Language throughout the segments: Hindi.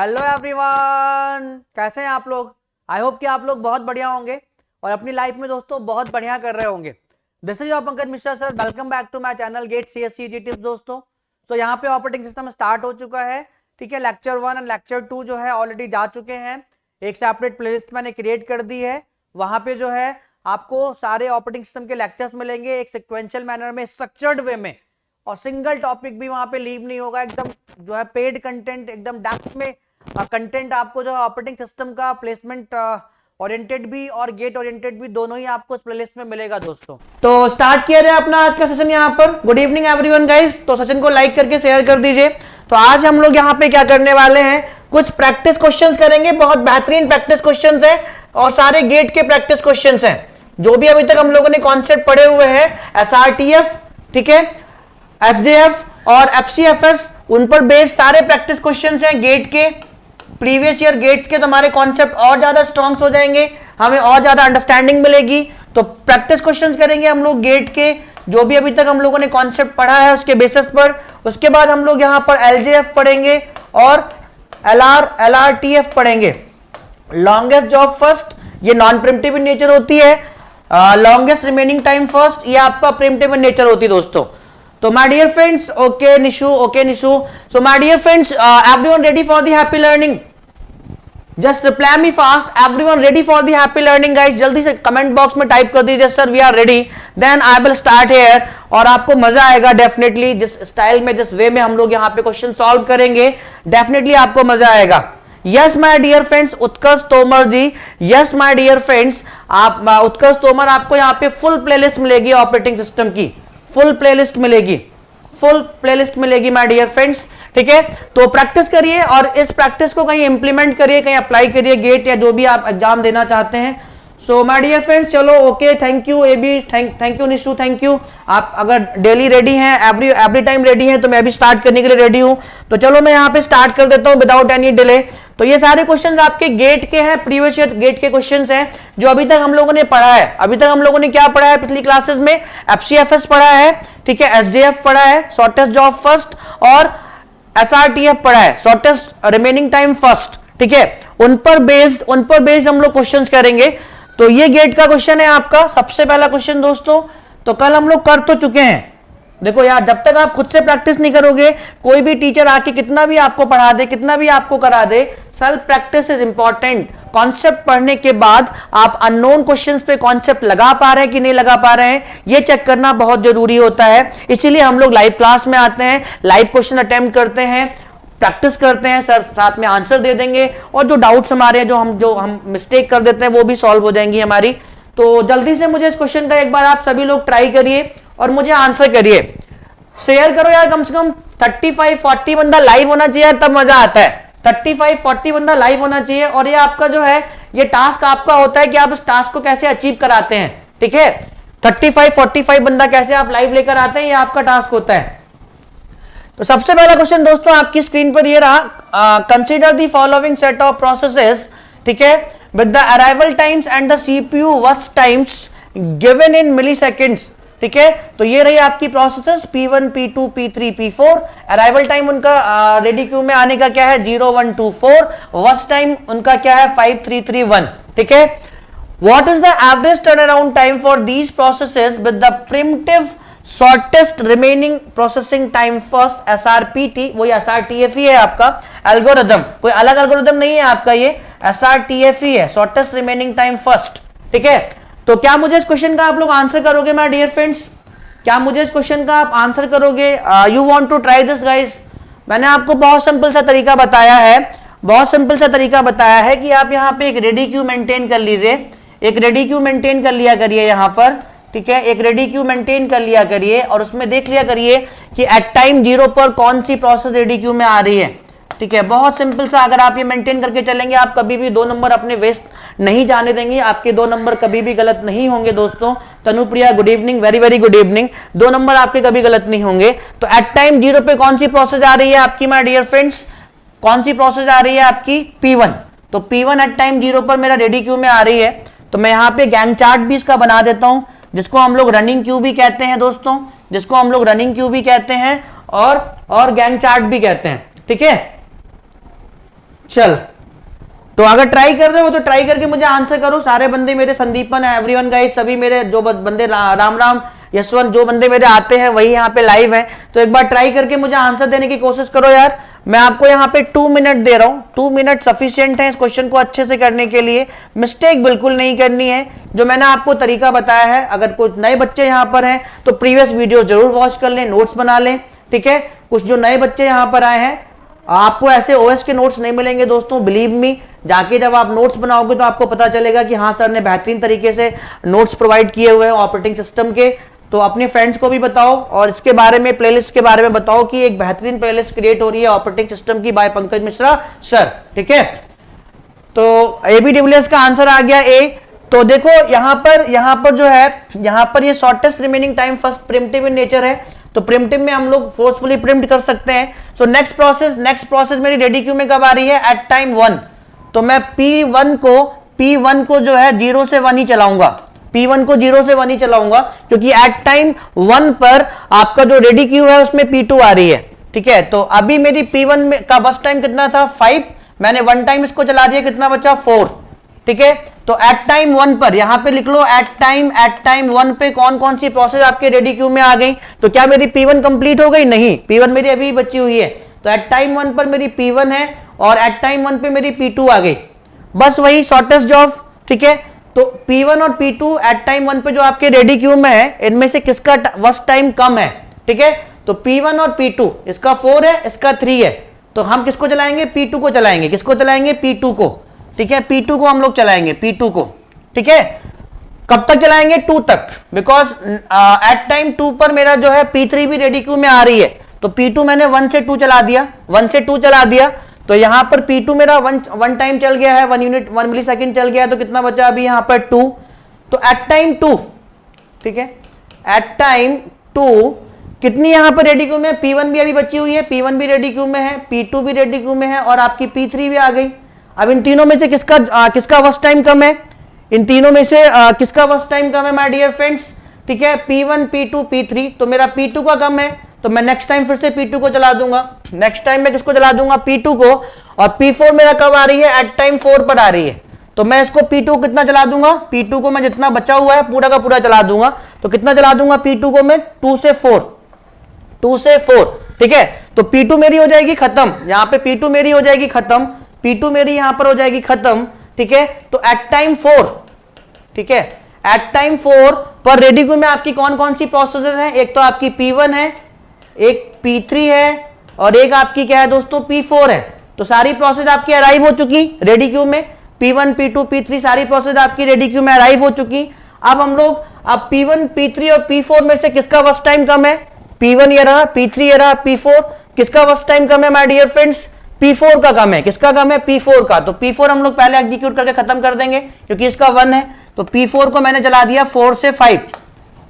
हेलो एवरीवन, कैसे हैं आप लोग। आई होप कि आप लोग बहुत बढ़िया होंगे और अपनी लाइफ में दोस्तों बहुत बढ़िया कर रहे होंगे। This is your Pankaj Mishra sir, welcome back to my channel GATE CSCG tips दोस्तों। सो यहाँ पे ऑपरेटिंग सिस्टम स्टार्ट हो चुका है, ठीक है। लेक्चर 1 और लेक्चर 2 जो है ऑलरेडी जा चुके हैं। एक सेपरेट प्लेलिस्ट मैंने क्रिएट कर दी है, वहां पे जो है आपको सारे ऑपरेटिंग सिस्टम के लेक्चर्स मिलेंगे एक सिक्वेंशियल मैनर में, स्ट्रक्चर्ड वे में, और सिंगल टॉपिक भी वहां पे लीव नहीं होगा। एकदम जो है पेड कंटेंट, एकदम डेप्थ में कंटेंट आपको जो है ऑपरेटिंग सिस्टम का प्लेसमेंट ओरिएंटेड भी और गेट ओरिएंटेड भी दोनों ही आपको इस प्लेलिस्ट में मिलेगा दोस्तों। तो स्टार्ट किया जाए अपना आज का सेशन यहाँ पर। Good evening everyone guys. तो सेशन को लाइक करके शेयर कर दीजिए। तो आज हम लोग यहाँ पे क्या करने वाले हैं, कुछ प्रैक्टिस क्वेश्चंस करेंगे। बहुत बेहतरीन प्रैक्टिस क्वेश्चंस है और सारे गेट के प्रैक्टिस क्वेश्चंस हैं जो भी अभी तक हम लोगों ने कॉन्सेप्ट पढ़े हुए हैं। SRTF, ठीक है, SJF और FCFS, उन पर बेस्ड सारे प्रैक्टिस क्वेश्चंस हैं गेट के, प्रीवियस ईयर गेट्स के। तो हमारे कॉन्सेप्ट और ज्यादा स्ट्रॉन्ग हो जाएंगे, हमें और ज्यादा अंडरस्टैंडिंग मिलेगी। तो प्रैक्टिस क्वेश्चंस करेंगे हम लोग गेट के, जो भी अभी तक हम लोगों ने कॉन्सेप्ट पढ़ा है उसके बेसिस पर। उसके बाद हम लोग यहाँ पर LJF पढ़ेंगे और LRTF पढ़ेंगे। लॉन्गेस्ट जॉब फर्स्ट, ये नॉन प्रिमिटिव इन नेचर होती है। लॉन्गेस्ट रिमेनिंग टाइम फर्स्ट, ये आपका प्रिमिटिव इन नेचर होती है दोस्तों। So my dear friends, okay Nishu, so my dear friends, everyone ready for the happy learning? Just reply me fast, everyone ready for the happy learning guys? जल्दी से कमेंट बॉक्स में टाइप कर दीजिए sir we are ready, then I will start here. और आपको मजा आएगा डेफिनेटली, जिस स्टाइल में जिस वे में हम लोग यहाँ पे क्वेश्चन सॉल्व करेंगे, डेफिनेटली आपको मजा आएगा। Yes my dear friends, Utkarsh Tomar ji, yes my dear friends, आप उत्कर्ष तोमर, आपको यहाँ पे फुल प्लेलिस्ट मिलेगी ऑपरेटिंग सिस्टम की, फुल प्लेलिस्ट मिलेगी माय डियर फ्रेंड्स, ठीक है। तो प्रैक्टिस करिए और इस प्रैक्टिस को कहीं इंप्लीमेंट करिए, कहीं अप्लाई करिए गेट या जो भी आप एग्जाम देना चाहते हैं। सो माय डियर फ्रेंड्स, चलो ओके, थैंक यू एबी, thank you Nishu, thank you. आप अगर डेली रेडी हैं, एवरी टाइम रेडी हैं, तो मैं भी स्टार्ट करने के लिए रेडी हूं। तो चलो मैं यहाँ पे स्टार्ट कर देता हूं विदाउट एनी डिले। तो ये सारे क्वेश्चंस आपके गेट के हैं, प्रीवियस ईयर गेट के क्वेश्चंस हैं जो अभी तक हम लोगों ने पढ़ा है। अभी तक हम लोगों ने क्या पढ़ा है पिछली क्लासेस में? FCFS पढ़ा है, ठीक है, SJF पढ़ा है, शॉर्टेस्ट जॉब फर्स्ट, और SRTF पढ़ा है, शॉर्टेस्ट रिमेनिंग टाइम फर्स्ट, ठीक है। उन पर बेस्ड हम लोग क्वेश्चंस करेंगे। तो ये गेट का क्वेश्चन है आपका सबसे पहला क्वेश्चन दोस्तों। तो कल हम लोग कर तो चुके हैं। देखो यार, जब तक आप खुद से प्रैक्टिस नहीं करोगे, कोई भी टीचर आके कितना भी आपको पढ़ा दे, कितना भी आपको करा दे, self practice is important. Concept पढ़ने के बाद आप अननोन क्वेश्चंस पे कॉन्सेप्ट लगा पा रहे हैं कि नहीं लगा पा रहे हैं, ये चेक करना बहुत जरूरी होता है। इसीलिए हम लोग लाइव क्लास में आते हैं, लाइव क्वेश्चन अटेम्प्ट करते हैं, प्रैक्टिस करते हैं, सर साथ में आंसर दे देंगे, और जो डाउट्स हमारे हैं, जो हम मिस्टेक कर देते हैं, वो भी सॉल्व हो जाएंगी हमारी। तो जल्दी से मुझे इस क्वेश्चन का एक बार आप सभी लोग ट्राई करिए और मुझे आंसर करिए। शेयर करो यार, कम से कम 35-40 बंदा लाइव होना चाहिए, तब मजा आता है। 35-40 बंदा लाइव होना चाहिए। और ये आपका जो है, ये टास्क आपका होता है कि आप इस टास्क को कैसे अचीव कराते हैं, ठीक है। 35-45 बंदा कैसे आप लाइव लेकर आते हैं, ये आपका टास्क होता है। तो सबसे पहला क्वेश्चन दोस्तों आपकी स्क्रीन पर ये रहा, consider the following set of processes, ठीक है, with the arrival times and the CPU worst times given in milliseconds, ठीक है। तो ये रही आपकी processes P1, P2, P3, P4। Arrival time उनका रेडी क्यू में आने का क्या है? 0, 1, 2, 4। वर्स्ट टाइम उनका क्या है? 5, 3, 3, 1, ठीक है। What is the average turn around time for these processes with the preemptive shortest remaining processing time first, SRPT, वही SRTF ही है आपका एल्गोरिथम, कोई अलग एल्गोरिथम नहीं है आपका, ये SRTF ही है, शॉर्टेस्ट रिमेनिंग टाइम फर्स्ट, ठीक है। तो क्या मुझे इस क्वेश्चन का आप लोग आंसर करोगे माय डियर फ्रेंड्स? क्या मुझे इस क्वेश्चन का आप आंसर करोगे? You want to try this guys? मैंने आपको बहुत सिंपल सा तरीका बताया है, कि आप यहाँ पे एक रेडी क्यू मेंटेन कर लीजिए, एक रेडी क्यू मेंटेन कर लिया करिए यहाँ पर, ठीक है, एक रेडी क्यू मेंटेन कर लिया करिए और उसमें देख लिया करिए कि एट टाइम 0 पर कौन सी प्रोसेस रेडी क्यू में आ रही है, ठीक है। बहुत सिंपल सा, अगर आप ये मेंटेन करके चलेंगे, आप कभी भी 2 नंबर अपने वेस्ट नहीं जाने देंगे, आपके 2 नंबर कभी भी गलत नहीं होंगे दोस्तों। Tanupriya good evening, very very good evening. 2 number आपके कभी गलत नहीं होंगे। तो एट टाइम 0 पे कौन सी प्रोसेस आ रही है आपकी माय डियर फ्रेंड्स? कौन सी प्रोसेस आ रही है आपकी? P1। तो P1 एट टाइम 0 पर मेरा रेडी क्यू में आ रही है। तो मैं यहाँ पे गैंग चार्ट भी इसका बना देता हूं, जिसको हम लोग रनिंग क्यू भी कहते हैं दोस्तों, जिसको हम लोग रनिंग क्यू भी कहते हैं और गैंग चार्ट भी कहते हैं, ठीक है। चल, तो अगर ट्राई कर रहे हो तो ट्राई करके मुझे आंसर करो। सारे बंदे मेरे संदीपन है, एवरीवन गाइस, सभी मेरे जो बंदे राम राम यशवंत, जो बंदे मेरे आते हैं वही यहाँ पे लाइव है। तो एक बार ट्राई करके मुझे आंसर देने की कोशिश करो यार। मैं आपको यहाँ पे 2 मिनट दे रहा हूँ, 2 मिनट सफिशिएंट है इस क्वेश्चन को अच्छे से करने के लिए। मिस्टेक बिल्कुल नहीं करनी है, जो मैंने आपको तरीका बताया है। अगर कुछ नए बच्चे यहाँ पर हैं तो प्रीवियस वीडियो जरूर वॉच कर लें, नोट्स बना लें, ठीक है। कुछ जो नए बच्चे यहाँ पर आए हैं, आपको ऐसे ओएस के नोट्स नहीं मिलेंगे दोस्तों, बिलीव मी। जाके जब आप नोट्स बनाओगे तो आपको पता चलेगा कि हाँ सर ने बेहतरीन तरीके से नोट्स प्रोवाइड किए हुए हैं ऑपरेटिंग सिस्टम के। तो अपने फ्रेंड्स को भी बताओ और इसके बारे में, प्लेलिस्ट के बारे में बताओ कि एक बेहतरीन प्लेलिस्ट क्रिएट हो रही है ऑपरेटिंग सिस्टम की बाय पंकज मिश्रा सर, ठीक है। तो एबीडब्ल्यूएस का आंसर आ गया ए। तो देखो यहां पर जो है, यहां पर ये shortest remaining time first primitive in nature है। तो प्रिमिटिव में हम लोग फोर्सफुली प्रिम्प्ट कर सकते हैं। सो नेक्स्ट प्रोसेस मेरी रेडी क्यू में कब आ रही है? At time 1। तो मैं P1 को जो है 0 से 1 ही चलाऊंगा, P1 को 0 से 1 ही चलाऊंगा, क्योंकि एट टाइम 1 पर आपका जो रेडी क्यू है उसमें P2 आ रही है, ठीक है। तो अभी मेरी P1 में का बस टाइम कितना था? 5। मैंने 1 टाइम इसको चला दिया, कितना बचा? 4, ठीक है। तो एट टाइम 1 पर यहां पे लिख लो, एट टाइम 1 पे कौन कौन सी प्रोसेस आपके रेडी क्यू में आ गई। तो क्या मेरी P1 कंप्लीट हो गई? नहीं, P1 मेरी अभी बची हुई है। तो एट टाइम 1 पर मेरी P1 है और एट टाइम 1 पे मेरी P2 आ गई, बस वही शॉर्टेस्ट जॉब, ठीक है। तो P1 और P2 एट टाइम 1 पे जो आपके रेडी क्यू में है, इनमें से किसका वर्स्ट टाइम कम है, ठीक है। तो P1 और P2, इसका 4 है, इसका 3 है। तो हम किसको चलाएंगे? P2 को चलाएंगे। किसको चलाएंगे? P2 को, ठीक है। P2 को हम लोग चलाएंगे, P2 को, ठीक है। कब तक चलाएंगे? 2 तक, बिकॉज एट टाइम 2 पर मेरा जो है P3 भी रेडी क्यू में आ रही है। तो P2 मैंने 1 से 2 चला दिया, 1 से 2 चला दिया। तो यहां पर P2 मेरा 1 टाइम चल गया है, 1 मिली सेकेंड चल गया है। तो कितना बचा अभी यहां पर? 2। तो एट टाइम 2, ठीक है, एट टाइम 2 कितनी यहां पर रेडी क्यू में? P1 भी अभी बची हुई है, P1 भी रेडी क्यू में है, P2 भी रेडी क्यू में है और आपकी P3 भी आ गई। अब इन तीनों में से किसका वर्स्ट टाइम कम है? इन तीनों में से किसका वर्स्ट टाइम कम है माय डियर फ्रेंड्स? ठीक है, P1, P2, P3। तो मेरा P2 का कम है, तो मैं नेक्स्ट टाइम फिर से P2 को चला दूंगा। नेक्स्ट टाइम मैं किसको चला दूंगा? P2 को। और P4 मेरा कब आ रही है? एट टाइम 4 पर आ रही है। तो मैं इसको P2 कितना चला दूंगा? P2 को मैं जितना बचा हुआ है पूरा का पूरा चला दूंगा। तो कितना चला दूंगा P2 को मैं? 2 से 4, ठीक है। तो P2 मेरी हो जाएगी खत्म, यहां पे P2 मेरी हो जाएगी खत्म, P2 मेरी यहां पर हो जाएगी खत्म, ठीक है। तो एट टाइम 4, ठीक है, एट टाइम 4 पर रेडी क्यू में आपकी कौन कौन सी प्रोसेसर है? एक तो आपकी P1 है, एक P3 है और एक आपकी क्या है दोस्तों? P4 है। तो सारी प्रोसेस आपकी अराइव हो चुकी रेडी क्यू में, P1, P2, P3 सारी प्रोसेस आपकी रेडी क्यू में अराइव हो चुकी। अब हम लोग P1, P3 और P4 में से किसका वर्स्ट टाइम कम है? P1 ये रहा, P3 ये रहा, P4 किसका वर्स्ट टाइम कम है माय डियर फ्रेंड्स? P4 का कम है। किसका कम है? P4 का। तो P4 हम लोग पहले एग्जीक्यूट करके खत्म कर देंगे क्योंकि इसका 1 है। तो P4 को मैंने चला दिया 4 से 5।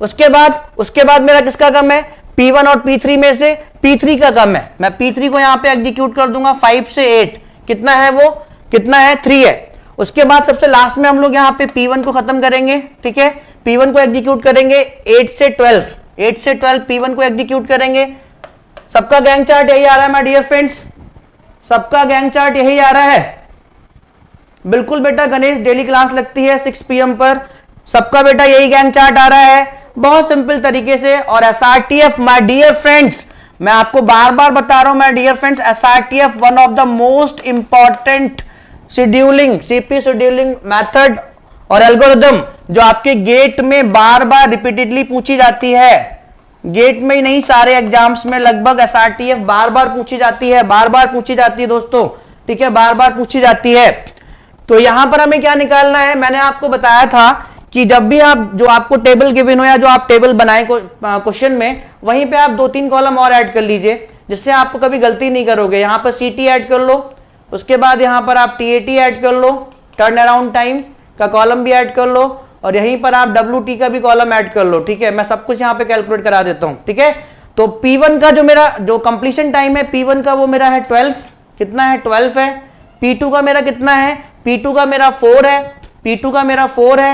उसके बाद मेरा किसका कम है? P1 और P3 में से P3 का कम है। मैं P3 को यहां पे एग्जीक्यूट कर दूंगा 5 से 8। कितना है वो? कितना है? 3 है। उसके बाद सबसे लास्ट में हम लोग यहां पे P1 को खत्म करेंगे, ठीक है। P1 को एग्जीक्यूट करेंगे 8 से 12 P1 को एग्जीक्यूट करेंगे। सबका गैंग चार्ट यही आ रहा है माय डियर फ्रेंड्स, सबका गैंग चार्ट यही आ रहा है। बिल्कुल बेटा गणेश, डेली क्लास लगती है 6 PM पर, सबका बेटा यही गैंग चार्ट आ रहा है, बहुत सिंपल तरीके से। और SRTF माय डियर फ्रेंड्स, मैं आपको बार बार बता रहा हूं my dear friends, SRTF one of the most important scheduling, CP scheduling method और एल्गोरिथम जो आपके गेट में बार बार रिपीटेडली पूछी जाती है। गेट में ही नहीं, सारे एग्जाम्स में लगभग SRTF बार बार पूछी जाती है, दोस्तों, ठीक है, बार बार पूछी जाती है। तो यहां पर हमें क्या निकालना है? मैंने आपको बताया था कि जब भी आप जो आपको टेबल गिवन हो या जो आप टेबल बनाए क्वेश्चन में, वहीं पे आप 2-3 कॉलम और ऐड कर लीजिए जिससे आपको कभी गलती नहीं करोगे। यहां पर CT ऐड कर लो, उसके बाद यहां पर आप TAT ऐड कर लो, टर्न अराउंड टाइम का कॉलम भी ऐड कर लो और यहीं पर आप WT का भी कॉलम ऐड कर लो, ठीक है। मैं सब कुछ यहां पे कैलकुलेट करा देता हूं, ठीक है। तो P1 का जो मेरा जो कंप्लीशन टाइम है P1 का वो मेरा है 12, कितना है? 12 है। P2 का मेरा कितना है? P2 का मेरा 4 है, P2 का मेरा 4 है।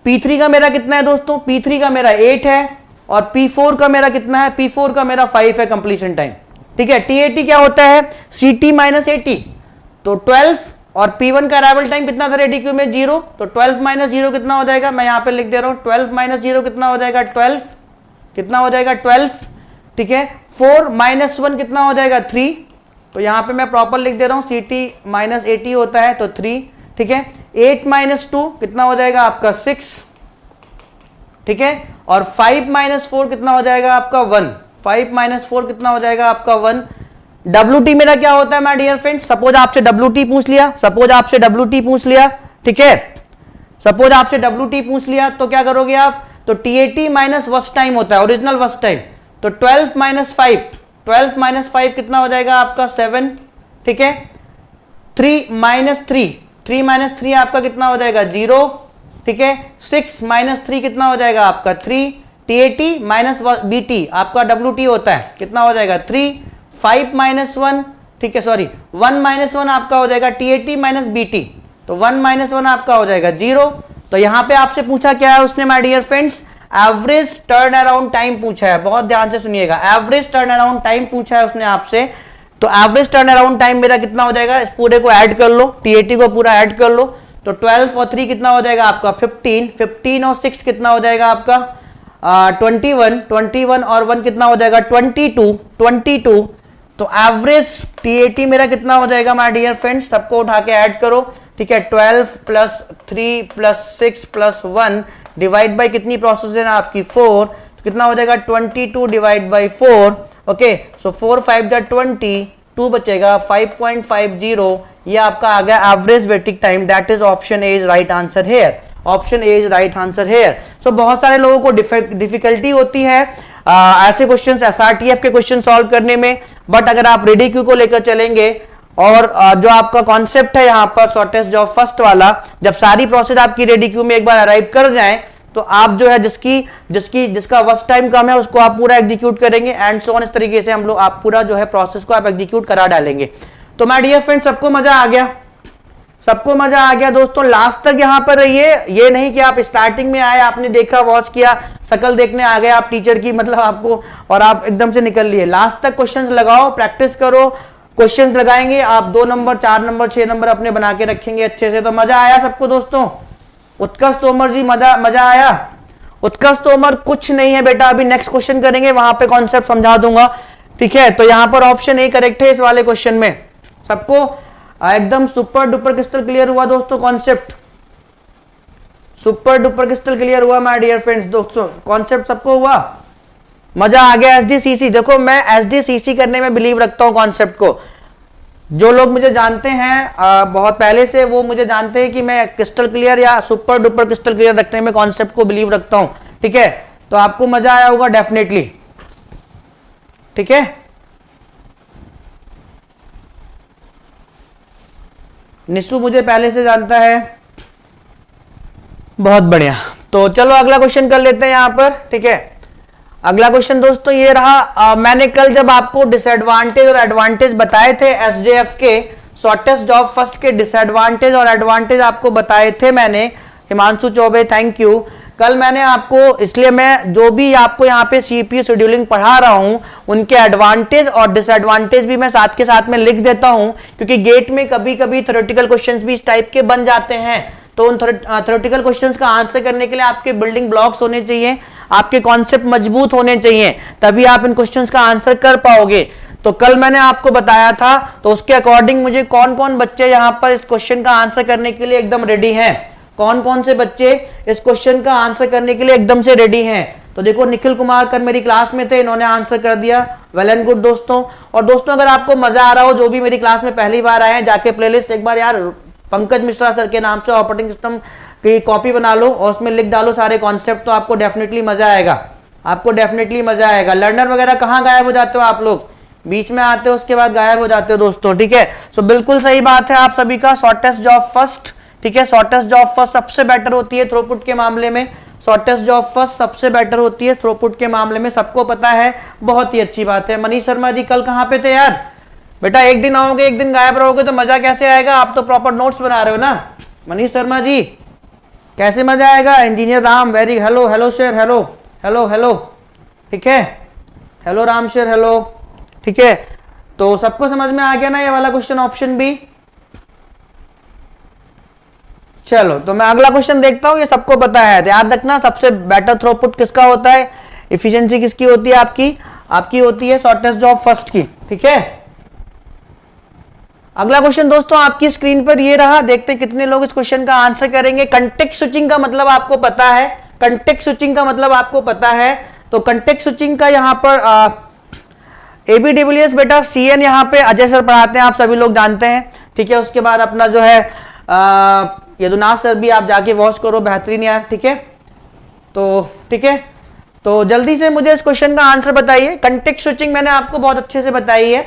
P3 का मेरा कितना है दोस्तों? P3 का मेरा 8 है और P4 का मेरा कितना है? P4 का मेरा 5 है कंप्लीशन टाइम, ठीक है। TAT क्या होता है? CT माइनस AT, तो 12 और P1 का अराइवल टाइम कितना था रेडी क्यू में 0, तो 12 माइनस 0 कितना हो जाएगा, मैं यहां पे लिख दे रहा हूं 12 माइनस 0 कितना हो जाएगा 12, कितना हो जाएगा 12, ठीक है। 4 माइनस 1 कितना हो जाएगा 3, तो यहां पे मैं प्रॉपर लिख दे रहा हूं CT माइनस 80 होता है तो 3, ठीक है। 8 माइनस 2 कितना हो जाएगा आपका 6, ठीक है। और 5 माइनस 4 कितना हो जाएगा आपका 1, 5 माइनस 4 कितना हो जाएगा आपका 1। WT मेरा क्या होता है माय डियर फ्रेंड्स, सपोज आपसे WT पूछ लिया, सपोज आपसे WT पूछ लिया, ठीक है, सपोज आपसे WT पूछ लिया तो क्या करोगे आप, तो TAT माइनस वर्स्ट टाइम होता है, ओरिजिनल वर्स्ट टाइम, तो 12 माइनस 5, 12 माइनस 5 कितना हो जाएगा आपका 7, ठीक है। 3 माइनस 3, 3 माइनस 3 आपका कितना हो जाएगा 0, ठीक है। 6 माइनस 3 कितना हो जाएगा आपका 3, TAT माइनस BT आपका WT होता है, कितना हो जाएगा 3, 5 माइनस 1, ठीक है, सॉरी 1 माइनस 1 आपका हो जाएगा TAT माइनस BT, तो 1 माइनस 1 आपका हो जाएगा 0। तो यहां पे आपसे पूछा क्या है उसने my dear friends, average turn around time पूछा है, बहुत ध्यान से सुनिएगा, एवरेज टर्न अराउंड टाइम पूछा है उसने आपसे। तो एवरेज टर्न अराउंड टाइम मेरा कितना हो जाएगा, इस पूरे को ऐड कर लो, TAT को पूरा ऐड कर लो, तो 12 और 3 कितना हो जाएगा आपका 15, 15 और 6 कितना हो जाएगा आपका 21, 21 और 1 कितना हो जाएगा 22, 22। तो एवरेज TAT मेरा कितना हो जाएगा माय डियर फ्रेंड्स, सबको उठा के ऐड करो, ठीक है। 12 plus 3 plus 6 plus 1 divide by कितनी प्रोसेस है ना आपकी 4, तो कितना हो जाएगा 22 डिवाइड बाई 4, ओके। सो 4 5 20, 2 बचेगा 5.50, ये आपका आ गया average waiting time, that is option A is right answer here, option A is right answer here. So बहुत सारे लोगों को डिफिकल्टी होती है ऐसे क्वेश्चंस SRTF के क्वेश्चन सॉल्व करने में, बट अगर आप रेडी क्यू को लेकर चलेंगे और जो आपका कॉन्सेप्ट है यहाँ पर शॉर्टेस्ट जॉब फर्स्ट वाला, जब सारी प्रोसेस आपकी रेडी क्यू में एक बार अराइव कर जाए तो आप जो है जिसका वर्स्ट टाइम कम है उसको आप पूरा एग्जीक्यूट करेंगे एंड सो ऑन, इस तरीके से हम लोग आप पूरा जो है प्रोसेस को आप एग्जीक्यूट करा डालेंगे। तो माय डियर फ्रेंड सबको मजा आ गया, सबको मजा आ गया दोस्तों, लास्ट तक यहां पर रहिए, ये नहीं कि आप स्टार्टिंग में आए आपने देखा वॉच किया शकल देखने आ गए आप टीचर की, मतलब आपको और आप एकदम से निकल लिए, लास्ट तक क्वेश्चंस लगाओ, प्रैक्टिस करो, क्वेश्चंस लगाएंगे आप 2 नंबर 4 नंबर 6 नंबर अपने बना के रखेंगे अच्छे से। तो मजा आया सबको दोस्तों, उत्कर्ष तोमर जी मजा आया, उत्कर्ष तोमर कुछ नहीं है बेटा, अभी नेक्स्ट क्वेश्चन करेंगे वहां पे कॉन्सेप्ट समझा दूंगा, ठीक है। तो यहां पर ऑप्शन ए करेक्ट है इस वाले क्वेश्चन में, सबको एकदम सुपर डुपर क्रिस्टल क्लियर हुआ दोस्तों, concept super duper crystal clear हुआ माय डियर फ्रेंड्स दोस्तों, कॉन्सेप्ट सबको हुआ, मजा आ गया। SDCC देखो मैं SDCC करने में बिलीव रखता हूं कॉन्सेप्ट को, जो लोग मुझे जानते हैं बहुत पहले से वो मुझे जानते हैं कि मैं क्रिस्टल क्लियर या सुपर डुपर क्रिस्टल क्लियर रखने में कॉन्सेप्ट को बिलीव रखता हूं, ठीक है। तो आपको मजा आया होगा डेफिनेटली, ठीक है। निशु मुझे पहले से जानता है, बहुत बढ़िया। तो चलो अगला क्वेश्चन कर लेते हैं यहां पर, ठीक है। अगला क्वेश्चन दोस्तों ये रहा, मैंने कल जब आपको डिसएडवांटेज और एडवांटेज बताए थे SJF के, शॉर्टेस्ट जॉब फर्स्ट के डिसएडवांटेज और एडवांटेज आपको बताए थे मैंने, हिमांशु चौबे थैंक यू। कल मैंने आपको, इसलिए मैं जो भी आपको यहाँ पे CPU शेड्यूलिंग पढ़ा रहा हूं उनके एडवांटेज और डिसएडवांटेज भी मैं साथ के साथ में लिख देता हूं, क्योंकि गेट में कभी कभी थ्योरेटिकल क्वेश्चंस भी इस टाइप के बन जाते हैं, तो उन थ्योरेटिकल क्वेश्चंस का आंसर करने के लिए आपके बिल्डिंग ब्लॉक्स होने चाहिए, आपके कॉन्सेप्ट मजबूत होने चाहिए, तभी आप इन क्वेश्चंस का आंसर कर पाओगे। तो कल मैंने आपको बताया था, तो उसके अकॉर्डिंग मुझे कौन कौन बच्चे यहाँ पर इस क्वेश्चन का आंसर करने के लिए एकदम रेडी हैं, कौन कौन से बच्चे इस क्वेश्चन का आंसर करने के लिए एकदम से रेडी हैं। तो देखो निखिल कुमार कल मेरी क्लास में थे, इन्होंने आंसर कर दिया, वेल एंड गुड दोस्तों। और दोस्तों अगर आपको मजा आ रहा हो, जो भी मेरी क्लास में पहली बार आए हैं, जाके प्लेलिस्ट एक बार यार पंकज मिश्रा सर के नाम से ऑपरेटिंग सिस्टम की कॉपी बना लो और उसमें लिख डालो सारे कॉन्सेप्ट, तो आपको डेफिनेटली मजा आएगा, आपको डेफिनेटली मजा आएगा। लर्नर वगैरह कहाँ गायब हो जाते हो आप लोग, बीच में आते हो उसके बाद गायब हो जाते हो दोस्तों, ठीक है। सो बिल्कुल सही बात है आप सभी का, शॉर्टेस्ट जॉब फर्स्ट, ठीक है, शॉर्टेस्ट जॉब फर्स्ट सबसे बेटर होती है थ्रूपुट के मामले में, शॉर्टेस्ट जॉब फर्स्ट सबसे बेटर होती है थ्रूपुट के मामले में, सबको पता है, बहुत ही अच्छी बात है। मनीष शर्मा जी कल कहाँ पे थे यार, बेटा एक दिन आओगे एक दिन गायब रहोगे तो मजा कैसे आएगा, आप तो प्रॉपर नोट्स बना रहे हो ना। मनीष शर्मा जी कैसे मजा आएगा, engineer Ram very hello hello शेर हेलो हेलो हेलो, ठीक है, हेलो राम शेर हेलो, ठीक है। तो सबको समझ में आ गया ना ये वाला क्वेश्चन ऑप्शन बी, चलो तो मैं अगला क्वेश्चन देखता हूं, ये सबको पता है, याद रखना सबसे बेटर थ्रूपुट किसका होता है, एफिशिएंसी किसकी होती है, आपकी होती है शॉर्टेस्ट जॉब फर्स्ट की, ठीक है। अगला क्वेश्चन दोस्तों आपकी स्क्रीन पर ये रहा, देखते हैं कितने लोग इस क्वेश्चन का आंसर करेंगे। कंटेक्स्ट स्विचिंग का मतलब आपको पता है, कंटेक्स्ट स्विचिंग का मतलब आपको पता है, तो कंटेक्स्ट स्विचिंग का यहां पर एबी डिविलियर्स बेटा सीएन यहां पे अजय सर पढ़ाते हैं, आप सभी लोग जानते हैं, ठीक है। उसके बाद अपना जो है यदुनाथ सर भी आप जाके वॉच करो, बेहतरीन यार, ठीक है। तो ठीक है, तो जल्दी से मुझे इस क्वेश्चन का आंसर बताइए। कंटेक्स्ट स्विचिंग मैंने आपको बहुत अच्छे से बताई है,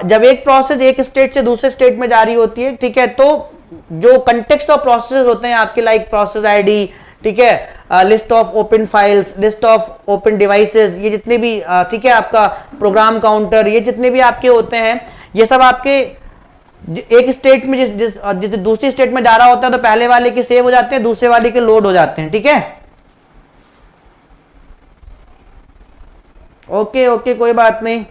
जब एक प्रोसेस एक स्टेट से दूसरे स्टेट में जारी होती है, ठीक है, तो जो कंटेक्स्ट ऑफ प्रोसेस होते हैं आपके, लाइक प्रोसेस आईडी, ठीक है, list of open files, list of open devices, ये जितने भी ठीक है, आपका प्रोग्राम काउंटर, ये जितने भी आपके होते हैं, ये सब आपके एक स्टेट में जिस दूसरी स्टेट में जा रहा होता है तो पहले वाले के सेव हो जाते हैं, दूसरे वाले के लोड हो जाते हैं, ठीक है। ओके ओके कोई बात नहीं,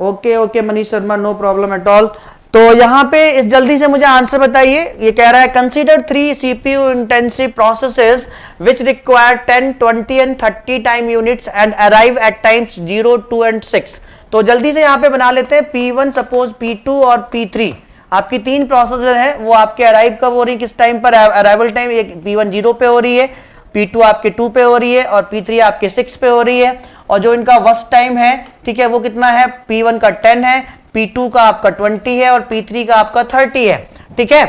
okay okay Manish Sharma, no problem at all. तो यहां पे इस जल्दी से मुझे आंसर बताइए, ये कह रहा है consider 3 CPU intensive processes which require 10, 20 and 30 time units and arrive at times 0, 2 and 6। तो जल्दी से यहां पे बना लेते हैं, P1 सपोज, P2 और P3 आपकी 3 प्रोसेसर है, वो आपके अराइव कब हो रही है, किस टाइम पर, अराइवल टाइम, एक P1 0 पे हो रही है, P2 आपके 2 पे हो रही है और P3 आपके 6 पे हो रही है, और जो इनका वर्स्ट टाइम है, ठीक है, वो कितना है, P1 का 10 है, P2 का आपका 20 है और P3 का आपका 30 है, ठीक है।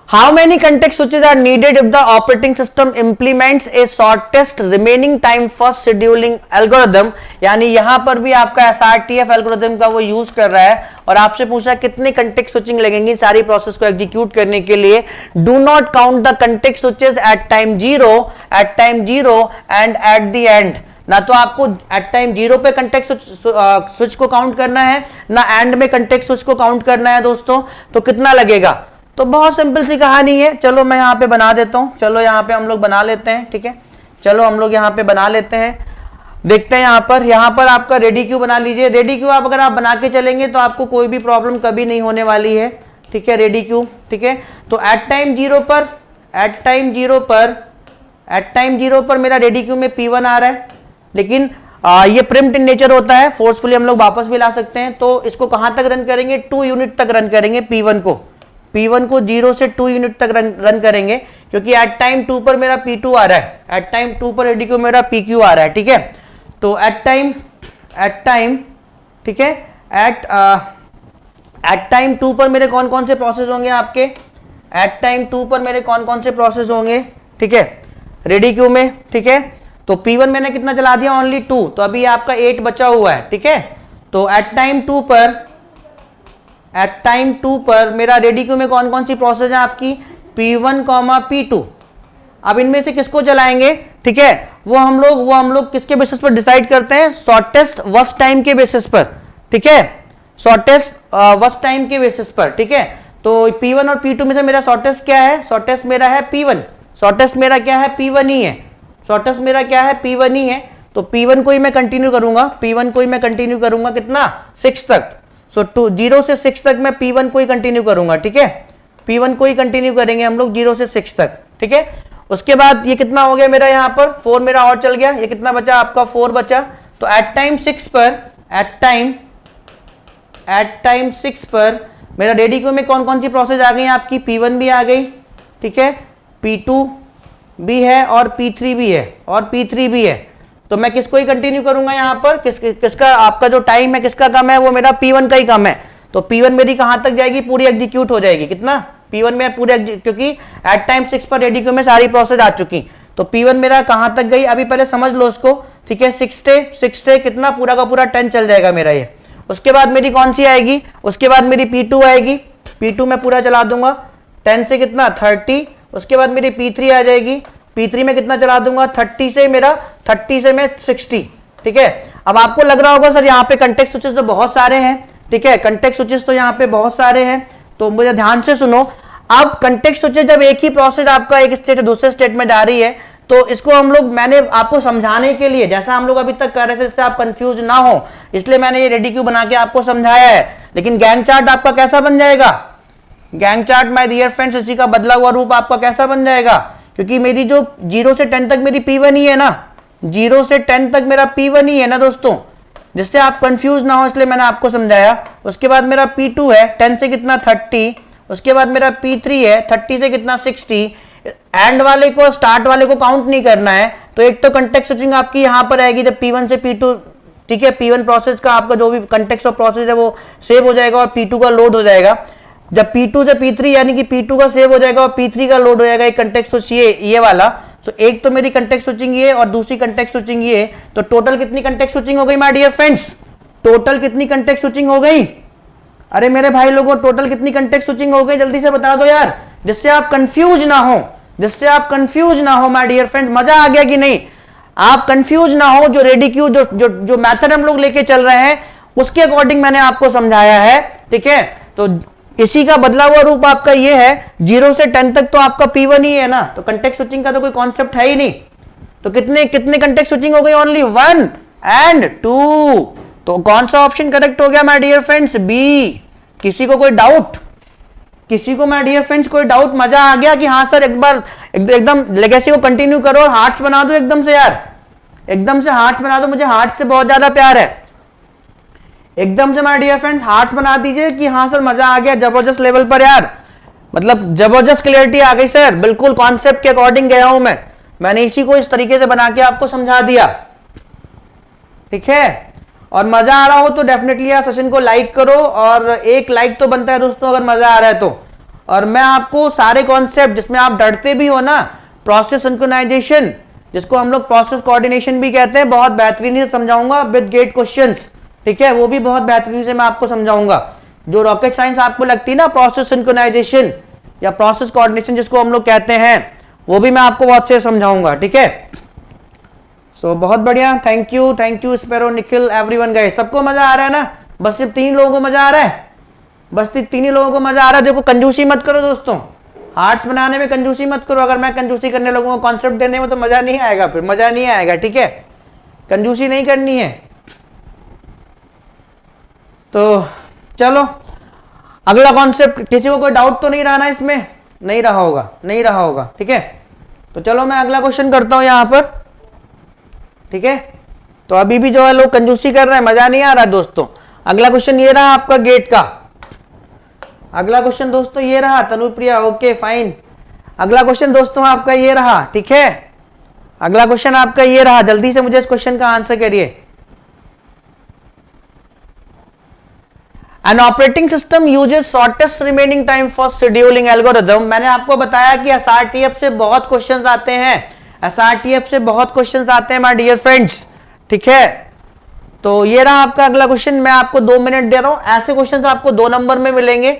How many context switches are needed if the operating system implements a shortest remaining time first scheduling algorithm, यानी यहां पर भी आपका SRTF एल्गोरिथम का वो यूज कर रहा है और आपसे पूछा कितने कंटेक्स्ट स्विचिंग लगेंगी सारी प्रोसेस को एग्जीक्यूट करने के लिए। Do not count the context switches at time 0 and at the end, ना तो आपको एट टाइम 0 पे कंटेक्स्ट स्विच को काउंट करना है, ना एंड में कंटेक्स्ट स्विच को काउंट करना है दोस्तों, तो कितना लगेगा। तो बहुत सिंपल सी कहानी है, चलो मैं यहाँ पे बना देता हूँ, चलो यहाँ पे हम लोग बना लेते हैं, ठीक है, चलो हम लोग यहाँ पे बना लेते हैं, देखते हैं यहाँ पर आपका रेडी क्यू बना लीजिए। रेडी क्यू अगर आप बना के चलेंगे तो आपको कोई भी प्रॉब्लम कभी नहीं होने वाली है, ठीक है, रेडी क्यू, ठीक है। तो एट टाइम 0 पर मेरा रेडी क्यू में P1 आ रहा है, लेकिन ये प्रिम्प्ट इन नेचर होता है, फोर्सफुली हम लोग वापस भी ला सकते हैं। तो इसको कहां तक रन करेंगे, 2 यूनिट तक रन करेंगे P1 को 0 से 2 यूनिट तक रन करेंगे, क्योंकि एट टाइम 2 पर मेरा P2 आ रहा है, एट टाइम 2 पर रेडी क्यू मेरा PQ आ रहा है, ठीक है। तो एट टाइम ठीक है, एट टाइम 2 पर मेरे कौन कौन से प्रोसेस होंगे आपके, एट टाइम 2 पर मेरे कौन कौन से प्रोसेस होंगे, ठीक है, रेडी क्यू में, ठीक है। तो P1 मैंने कितना चला दिया, ओनली 2, तो अभी आपका 8 बचा हुआ है, ठीक है। तो एट टाइम 2 पर मेरा रेडी क्यू में कौन कौन सी प्रोसेस है आपकी, P1, P2। अब इनमें से किसको चलाएंगे, ठीक है, वो हम लोग किसके बेसिस पर डिसाइड करते हैं, शॉर्टेस्ट वर्स्ट टाइम के बेसिस पर, ठीक है, शॉर्टेस्ट वर्स्ट टाइम के बेसिस पर, ठीक है। तो P1 और P2 में से मेरा शॉर्टेस्ट क्या है, शॉर्टेस्ट मेरा है P1, शॉर्टेस्ट मेरा क्या है, P1 ही है, शॉर्टेस्ट मेरा क्या है, P1 ही है। तो P1 को ही मैं कंटिन्यू करूंगा, कितना, 6 तक। सो 0 से 6 तक मैं P1 को ही कंटिन्यू करूंगा, ठीक है, P1 को ही कंटिन्यू करेंगे हम लोग 0 से 6 तक, ठीक है। उसके बाद ये कितना हो गया मेरा, यहाँ पर 4 मेरा और चल गया, ये कितना बचा आपका, 4 बचा। तो एट टाइम 6 पर मेरा रेडी क्यू में कौन कौन सी प्रोसेस आ गई आपकी, P1 भी आ गई, ठीक है, P2 भी है और P3 भी है, तो मैं किसको ही कंटिन्यू करूंगा यहाँ पर, किसका आपका जो टाइम है किसका कम है, वो मेरा P1 का ही कम है। तो P1 मेरी कहां तक जाएगी, पूरी एग्जीक्यूट हो जाएगी, कितना, P1 में पूरे, क्योंकि एट टाइम 6 पर रेडी क्यू में सारी प्रोसेस आ चुकी, तो P1 मेरा कहां तक गई, अभी पहले समझ लो उसको, ठीक है, 6 से कितना, पूरा का पूरा 10 चल जाएगा मेरा ये। उसके बाद मेरी कौन सी आएगी, उसके बाद मेरी P2 आएगी, P2 में पूरा चला दूंगा, 10 से कितना, 30। उसके बाद मेरी P3 आ जाएगी, P3 में कितना चला दूंगा, 30 से मैं 60, ठीक है। अब आपको लग रहा होगा सर यहाँ पे कंटेक्स्ट स्विचेस तो बहुत सारे हैं, ठीक है, कंटेक्स्ट स्विचेस तो यहाँ पे बहुत सारे हैं, तो मुझे ध्यान से सुनो। अब कंटेक्स्ट स्विचेस जब एक ही प्रोसेस आपका एक स्टेट से दूसरे स्टेट में जा रही है, तो इसको हम लोग, मैंने आपको समझाने के लिए, जैसा हम लोग अभी तक कर रहे थे, इससे आप कंफ्यूज ना हो, इसलिए मैंने ये रेडी क्यू बना के आपको समझाया है। लेकिन गैंट चार्ट आपका कैसा बन जाएगा, Gantt chart my dear friends, इसी का बदला हुआ रूप आपका कैसा बन जाएगा, क्योंकि मेरी जो 0 से 10 तक मेरी P1 ही है ना, 0 से 10 तक मेरा P1 ही है ना दोस्तों, जिससे आप कंफ्यूज ना हो इसलिए मैंने आपको समझाया। उसके बाद मेरा P2 है 10 से कितना 30, उसके बाद मेरा P3 है 30 से कितना 60। एंड वाले को स्टार्ट वाले को काउंट नहीं करना है, तो एक तो कंटेक्स्ट स्विचिंग आपकी यहां पर आएगी जब P1 से P2, ठीक है, P1 प्रोसेस का आपका जो भी कंटेक्स्ट ऑफ प्रोसेस है वो सेव हो जाएगा और P2 का लोड हो जाएगा। जब P2 से P3 यानी कि P2 का सेव हो जाएगा और P3 का लोड हो जाएगा एक कंटेक्स्ट स्विच ये वाला। तो एक तो मेरी कंटेक्स्ट स्विचिंग ये और दूसरी कंटेक्स्ट स्विचिंग ये, तो टोटल कितनी कंटेक्स्ट स्विचिंग हो गई माय डियर फ्रेंड्स, टोटल कितनी कंटेक्स्ट स्विचिंग हो गई? अरे मेरे भाई लोगों टोटल कितनी कंटेक्स्ट स्विचिंग हो गई, जल्दी से बता दो यार, जिससे आप कंफ्यूज ना हो, जिससे आप कंफ्यूज ना हो माय डियर फ्रेंड्स। मजा आ गया कि नहीं? आप कंफ्यूज ना हो, जो रेडी क्यू जो मेथड हम लोग लेके चल रहे हैं उसके अकॉर्डिंग मैंने आपको समझाया है, ठीक है। तो इसी का बदला हुआ रूप आपका ये है, 0 से 10 तक तो आपका P1 ही है ना, तो कंटेक्स्ट स्विचिंग का तो कोई कॉन्सेप्ट है ही नहीं। तो कितने कितने कंटेक्स्ट स्विचिंग हो गई? Only 1 and 2। तो कौन सा ऑप्शन करेक्ट हो गया माय डियर फ्रेंड्स? बी। किसी को कोई डाउट? किसी को माय डियर फ्रेंड्स कोई डाउट? मजा आ गया कि हाँ सर एक बार एकदम लेगेसी को कंटिन्यू करो और हार्ट्स बना दो एकदम से यार, एकदम से हार्ट्स बना दो, मुझे हार्ट्स से बहुत ज्यादा प्यार है। एकदम से माय डियर फ्रेंड्स हार्ट्स बना दीजिए कि हाँ सर मजा आ गया, जबरदस्त लेवल पर यार, मतलब जबरदस्त क्लियरिटी आ गई सर, बिल्कुल कॉन्सेप्ट के अकॉर्डिंग गया हूं मैंने इसी को इस तरीके से बना के आपको समझा दिया, ठीक है। और मजा आ रहा हो तो डेफिनेटली यार सेशन को लाइक करो, और एक लाइक तो बनता है दोस्तों अगर मजा आ रहा है तो। और मैं आपको सारे कॉन्सेप्ट जिसमें आप डरते भी हो ना, प्रोसेस सिंक्रोनाइजेशन जिसको हम लोग प्रोसेस कोऑर्डिनेशन भी कहते हैं, बहुत बेहतरीन से समझाऊंगा विद गेट क्वेश्चंस, ठीक है, वो भी बहुत बेहतरीन से मैं आपको समझाऊंगा। जो रॉकेट साइंस आपको लगती है ना, प्रोसेस सिंक्रोनाइजेशन या प्रोसेस कोऑर्डिनेशन जिसको हम लोग कहते हैं, वो भी मैं आपको बहुत अच्छे से समझाऊंगा, ठीक है। सो बहुत बढ़िया, thank you sparrow, Nikhil, everyone guys, सबको मजा आ रहा है ना? बस सिर्फ 3 लोगों को मजा आ रहा है, बस 3 ही लोगों को मजा आ रहा है। देखो कंजूसी मत करो दोस्तों, हार्ट्स बनाने में कंजूसी मत करो। अगर मैं कंजूसी करने लोगों को कॉन्सेप्ट देने में तो मजा नहीं आएगा, फिर मजा नहीं आएगा, ठीक है। कंजूसी नहीं करनी है। तो चलो अगला कॉन्सेप्ट, किसी को कोई डाउट तो नहीं रहा ना इसमें? नहीं रहा होगा, ठीक है। तो चलो मैं अगला क्वेश्चन करता हूं यहां पर, ठीक है। तो अभी भी जो है लोग कंजूसी कर रहे हैं, मजा नहीं आ रहा दोस्तों। अगला क्वेश्चन ये रहा आपका गेट का, अगला क्वेश्चन दोस्तों ये रहा, तनुप्रिया, ओके फाइन। अगला क्वेश्चन दोस्तों आपका ये रहा, ठीक है, अगला क्वेश्चन आपका ये रहा। जल्दी से मुझे इस क्वेश्चन का आंसर करिए। An operating system uses shortest remaining time for scheduling algorithm। मैंने आपको बताया कि SRTF से बहुत क्वेश्चंस आते हैं, SRTF से बहुत क्वेश्चंस आते हैं माय डियर फ्रेंड्स, ठीक है। तो ये रहा आपका अगला क्वेश्चन, मैं आपको 2 मिनट दे रहा हूं, ऐसे क्वेश्चंस आपको 2 नंबर में मिलेंगे।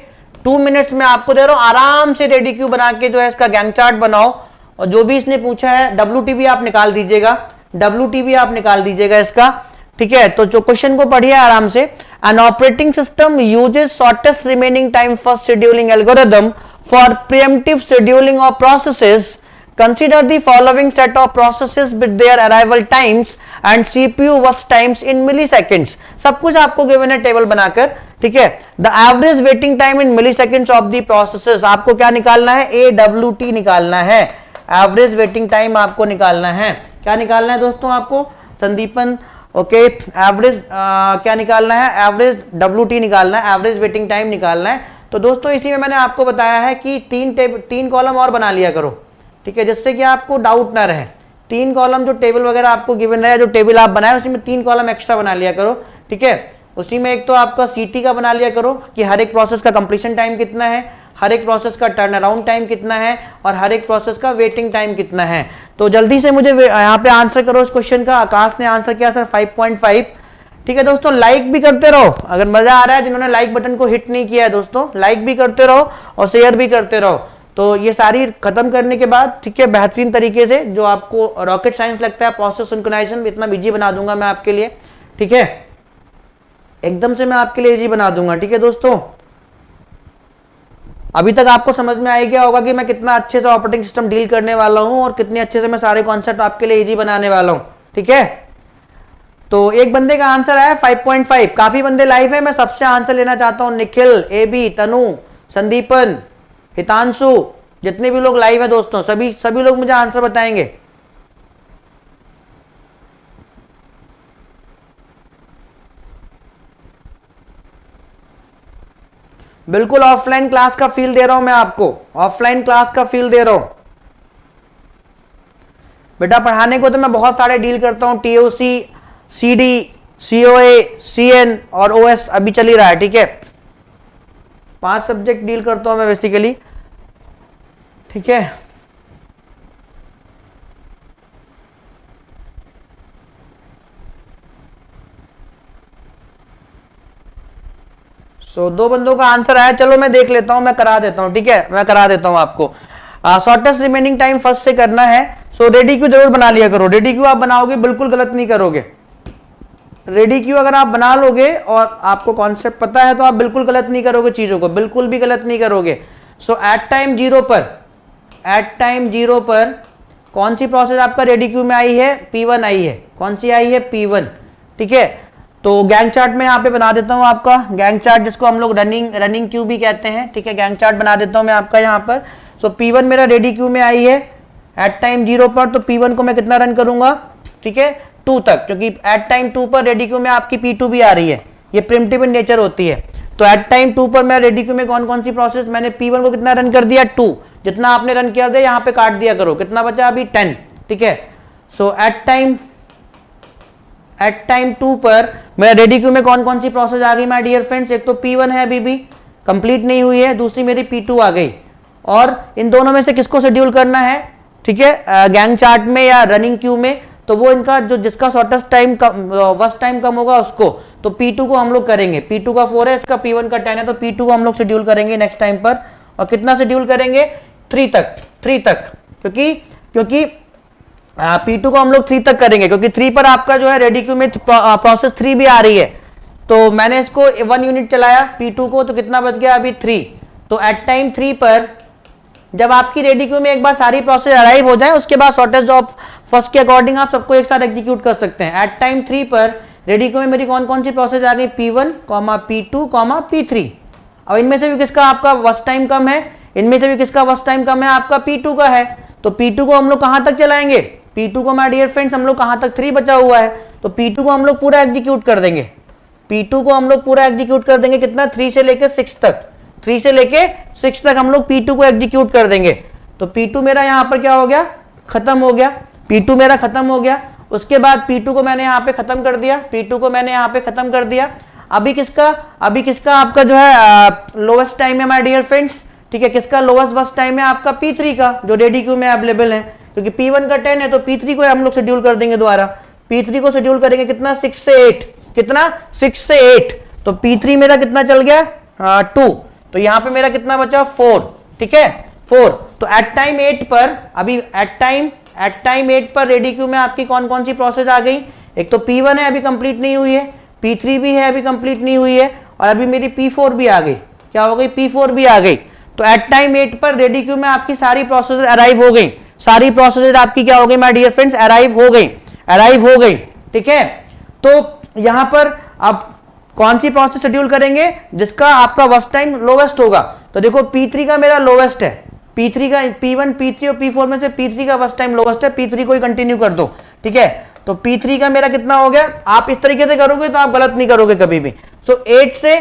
2 मिनट्स में आपको दे रहा हूं, आराम से रेडी क्यू बना के जो है इसका गैंग चार्ट बनाओ, और जो भी इसने पूछा है WTB आप निकाल दीजिएगा, WTB आप निकाल दीजिएगा इसका, ठीक है। तो जो क्वेश्चन को पढ़िए आराम से। An operating system uses shortest remaining time for scheduling algorithm for preemptive scheduling of processes. Consider the following set of processes with their arrival times and CPU watch times in milliseconds। सब कुछ आपको गिवन है टेबल बनाकर, ठीक है। The average waiting time in milliseconds of the processes, आपको क्या निकालना है? AWT निकालना है, एवरेज वेटिंग टाइम आपको निकालना है। क्या निकालना है दोस्तों आपको? संदीपन, ओके, एवरेज क्या निकालना है? एवरेज WT निकालना है, एवरेज वेटिंग टाइम निकालना है। तो दोस्तों इसी में मैंने आपको बताया है कि 3 कॉलम और बना लिया करो, ठीक है, जिससे कि आपको डाउट ना रहे। 3 कॉलम जो टेबल वगैरह आपको गिवन रहा है, जो टेबल आप बनाए उसी में 3 कॉलम एक्स्ट्रा बना लिया करो, ठीक है। उसी में एक तो आपका CT का बना लिया करो कि हर एक प्रोसेस का कंप्लीशन टाइम कितना है, हर एक प्रोसेस का टर्न अराउंड टाइम कितना है, और हर एक प्रोसेस का वेटिंग टाइम कितना है। तो जल्दी से मुझे यहाँ पे आंसर करो इस क्वेश्चन का। आकाश ने आंसर किया सर 5.5, ठीक है दोस्तों। लाइक भी करते रहो, अगर मजा आ रहा है, जिन्होंने लाइक बटन को हिट नहीं किया है दोस्तों, लाइक भी करते रहो और शेयर भी करते रहो। तो ये सारी खत्म करने के बाद, ठीक है, बेहतरीन तरीके से जो आपको रॉकेट साइंस लगता है, प्रोसेस सिंक्रोनाइजेशन इतना इजी बना दूंगा मैं आपके लिए, ठीक है, एकदम से मैं आपके लिए इजी बना दूंगा, ठीक है दोस्तों। अभी तक आपको समझ में आ गया होगा कि मैं कितना अच्छे से ऑपरेटिंग सिस्टम डील करने वाला हूं और कितने अच्छे से मैं सारे कॉन्सेप्ट आपके लिए इजी बनाने वाला हूं, ठीक है। तो एक बंदे का आंसर है 5.5, काफी बंदे लाइव है, मैं सबसे आंसर लेना चाहता हूं। निखिल, AB, तनु, संदीपन, हितांशु, जितने भी लोग लाइव है दोस्तों, सभी लोग मुझे आंसर बताएंगे। बिल्कुल ऑफलाइन क्लास का फील दे रहा हूं मैं आपको, ऑफलाइन क्लास का फील दे रहा हूं बेटा। पढ़ाने को तो मैं बहुत सारे डील करता हूं, टीओसी, सीडी, सीओए, सीएन और ओएस अभी चल ही रहा है, ठीक है। 5 सब्जेक्ट डील करता हूं मैं बेसिकली, ठीक है। सो 2 बंदों का आंसर आया, चलो मैं देख लेता हूं, मैं करा देता हूं, ठीक है, मैं करा देता हूं आपको। शॉर्टेस्ट रिमेनिंग टाइम फर्स्ट से करना है। सो रेडी क्यू जरूर बना लिया करो, रेडी क्यू आप बनाओगे बिल्कुल गलत नहीं करोगे। रेडी क्यू अगर आप बना लोगे और आपको कॉन्सेप्ट पता है तो आप बिल्कुल गलत नहीं करोगे, चीजों को बिल्कुल भी गलत नहीं करोगे। सो एट टाइम 0 पर कौन सी प्रोसेस आपका रेडी क्यू में आई है? P1 आई है। कौन सी आई है? P1, ठीक है। तो गैंग चार्ट में यहाँ पे बना देता हूँ आपका गैंग चार्ट, जिसको हम लोग रनिंग क्यू भी कहते हैं, ठीक है। गैंग चार्ट बना देता हूँ मैं आपका यहाँ पर। सो P1 मेरा रेडी क्यू में आई है एट टाइम 0 पर, तो P1 को मैं कितना रन करूंगा, ठीक है, 2 तक, क्योंकि एट टाइम 2 पर रेडी क्यू में आपकी P2 भी आ रही है, ये प्रिमिटिव इन नेचर होती है। तो एट टाइम 2 पर मैं रेडी क्यू में कौन सी प्रोसेस, मैंने P1 को कितना रन कर दिया? 2। जितना आपने रन किया था यहाँ पे काट दिया करो, कितना बचा अभी? 10, ठीक है। सो एट टाइम 2 पर मेरा रेडी क्यू में कौन सी प्रोसेस आ गई माय डियर फ्रेंड्स? एक तो P1 है, अभी भी कंप्लीट नहीं हुई है, दूसरी मेरी P2 आ गई। और इन दोनों में से किसको शेड्यूल करना है, ठीक है, गैंग चार्ट में या रनिंग क्यू में? तो वो इनका जिसका शॉर्टेस्ट टाइम वर्स्ट टाइम कम होगा उसको, तो P2 को हम लोग करेंगे। P2 का 4 है, इसका P1 का 10 है, तो P2 को हम लोग शेड्यूल करेंगे नेक्स्ट टाइम पर। और कितना शेड्यूल करेंगे? 3 तक, क्योंकि P2 को हम लोग 3 तक करेंगे, क्योंकि 3 पर आपका जो है रेडी क्यू में प्रोसेस 3 भी आ रही है। तो मैंने इसको 1 यूनिट चलाया P2 को, तो कितना बच गया अभी? 3। तो एट टाइम 3 पर जब आपकी रेडी क्यू में एक बार सारी प्रोसेस अराइव हो जाए, उसके बाद शॉर्टेस्ट ऑफ फर्स्ट के अकॉर्डिंग आप सबको एक साथ एग्जीक्यूट कर सकते हैं। एट टाइम 3 पर रेडी क्यू में मेरी कौन सी प्रोसेस आ गई? P1, P2, P3। अब इनमें से भी किसका आपका वर्स्ट टाइम कम है? इनमें से भी किसका वर्स्ट टाइम कम है? आपका P2 का है। तो P2 को हम लोग कहां तक चलाएंगे? P2 को माय डियर फ्रेंड्स हम लोग कहां तक? 3 बचा हुआ है, तो P2 को हम लोग पूरा एग्जीक्यूट कर देंगे। P2 को हम लोग पूरा एग्जीक्यूट कर देंगे, कितना? 3 से लेकर 6 तक, 3 से लेके 6 तक हम लोग P2 को एग्जीक्यूट कर देंगे। तो P2 मेरा यहाँ पर क्या हो गया? खत्म हो गया। P2 मेरा खत्म हो गया। उसके बाद P2 को मैंने यहाँ पे खत्म कर दिया, P2 को मैंने यहाँ पे खत्म कर दिया। अभी किसका आपका जो है लोवेस्ट टाइम है माय डियर फ्रेंड्स, ठीक है। किसका लोवेस्ट वर्स्ट टाइम है? आपका P3 का, जो रेडी क्यू में अवेलेबल है, क्योंकि P1 का 10 है, तो P3 को हम लोग शेड्यूल कर देंगे दोबारा। P3 को शेड्यूल करेंगे कितना? 6 से 8, कितना? 6 से 8। तो P3 मेरा कितना चल गया? 2। तो यहाँ पे मेरा कितना बचा? 4, ठीक है, 4। तो एट टाइम 8 पर, अभी एट टाइम 8 पर रेडी क्यू में आपकी कौन सी प्रोसेस आ गई? एक तो P1 है, अभी कंप्लीट नहीं हुई है, P3 भी है, अभी कंप्लीट नहीं हुई है, और अभी मेरी P4 भी आ गई। क्या हो गई? P4 भी आ गई। तो एट टाइम 8 पर रेडी क्यू में आपकी सारी प्रोसेस अराइव हो गई, सारी प्रोसेस आपकी क्या हो गई माय डियर फ्रेंड्स? अराइव हो गई, ठीक है। तो यहां पर आप कौन सी प्रोसेस शेड्यूल करेंगे? जिसका आपका वर्स्ट टाइम लोवेस्ट होगा। तो देखो P3 का मेरा लोवेस्ट है, P3 का, P1, P3 और P4 में से P3 का वर्स्ट टाइम लोवेस्ट है, P3 को ही कंटिन्यू कर दो, ठीक है। तो P3 का मेरा कितना हो गया? आप इस तरीके से करोगे तो आप गलत नहीं करोगे कभी भी। सो 8 से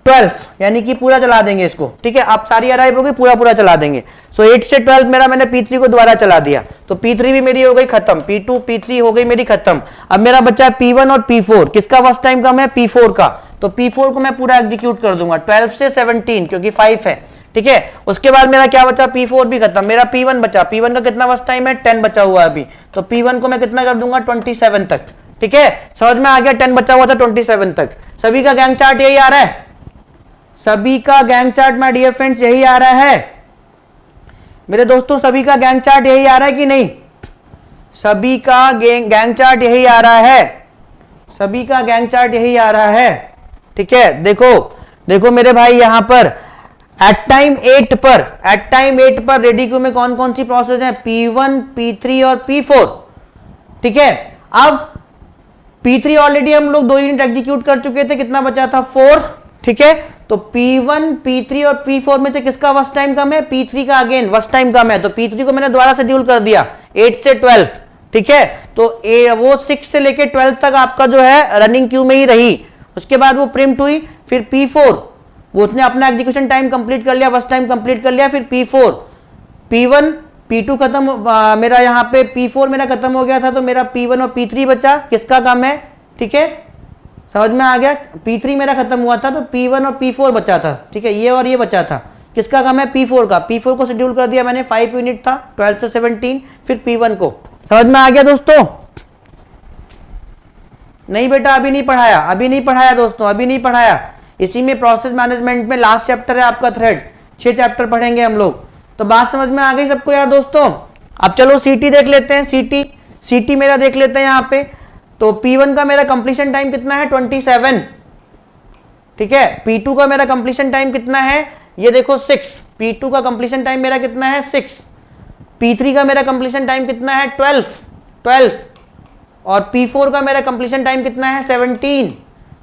12 यानी कि पूरा चला देंगे इसको, ठीक है। आप सारी अराइव हो गई, पूरा चला देंगे। सो 8 से 12 मेरा मैंने P3 को दोबारा चला दिया, तो P3 भी मेरी हो गई खत्म, P2 P3 हो गई मेरी खत्म। अब मेरा बचा P1 और P4। किसका फर्स्ट टाइम कम है? P4 का। तो P4 को मैं पूरा एग्जीक्यूट कर दूंगा 12 से 17, क्योंकि 5 है, ठीक है। उसके बाद मेरा क्या बचा? P4 भी खत्म, मेरा P1 बचा। P1 का कितना फर्स्ट टाइम है? 10 बचा हुआ है अभी, तो P1 को मैं कितना कर दूंगा? 27 तक, ठीक है। समझ में आ गया? 10 बचा हुआ था, 27 तक। सभी का गैंग चार्ट यही आ रहा है, सभी का Gantt chart my dear friends यही आ रहा है मेरे दोस्तों, सभी का गैंग चार्ट यही आ रहा है कि नहीं? सभी का गैंग चार्ट यही आ रहा है, सभी का गैंग चार्ट यही आ रहा है, ठीक है। देखो मेरे भाई, यहां पर एट टाइम 8 पर रेडी क्यू में कौन सी प्रोसेस है? P1, P3 और P4, ठीक है। अब P3 ऑलरेडी हम लोग 2 यूनिट एग्जीक्यूट कर चुके थे, कितना बचा था? 4, ठीक है, तो P1, P3 और P4 में से किसका वर्स्ट टाइम कम है? P3 का अगेन वर्स्ट टाइम कम है, तो P3 को मैंने दोबारा शेड्यूल कर दिया 8 से 12, ठीक है, तो वो 6 से लेके 12 तक आपका जो है रनिंग क्यू में ही रही, उसके बाद वो प्रिम्प्ट हुई, फिर P4 वो उसने अपना एग्जीक्यूशन टाइम कंप्लीट कर लिया, वर्स्ट टाइम कंप्लीट कर लिया, फिर P4, P1, P2 खत्म, मेरा यहाँ पे P4 मेरा खत्म हो गया था, तो मेरा P1 और P3 बचा, किसका कम है? ठीक है, समझ में आ गया? P3 मेरा खत्म हुआ था, तो P1 और P4 बचा था, ठीक है, ये और ये बचा था, किसका कम है? P4 का। P4 को शेड्यूल कर दिया मैंने, 5 यूनिट था, 12 से 17, फिर P1 को। समझ में आ गया दोस्तों? नहीं बेटा अभी नहीं पढ़ाया, अभी नहीं पढ़ाया दोस्तों, अभी नहीं पढ़ाया, इसी में प्रोसेस मैनेजमेंट में लास्ट चैप्टर है आपका थ्रेड, 6 चैप्टर पढ़ेंगे हम लोग। तो बात समझ में आ गई सबको यार दोस्तों? अब चलो सीटी देख लेते हैं, सीटी मेरा देख लेते हैं यहाँ पे। तो P1 का मेरा कंप्लीशन टाइम कितना है? 27, ठीक है। P2 का मेरा कंप्लीशन टाइम कितना है? ये देखो 6, P2 का कंप्लीशन टाइम मेरा कितना है? 6। P3 का मेरा कंप्लीशन टाइम कितना है? 12, और P4 का मेरा कंप्लीशन टाइम कितना है? 17।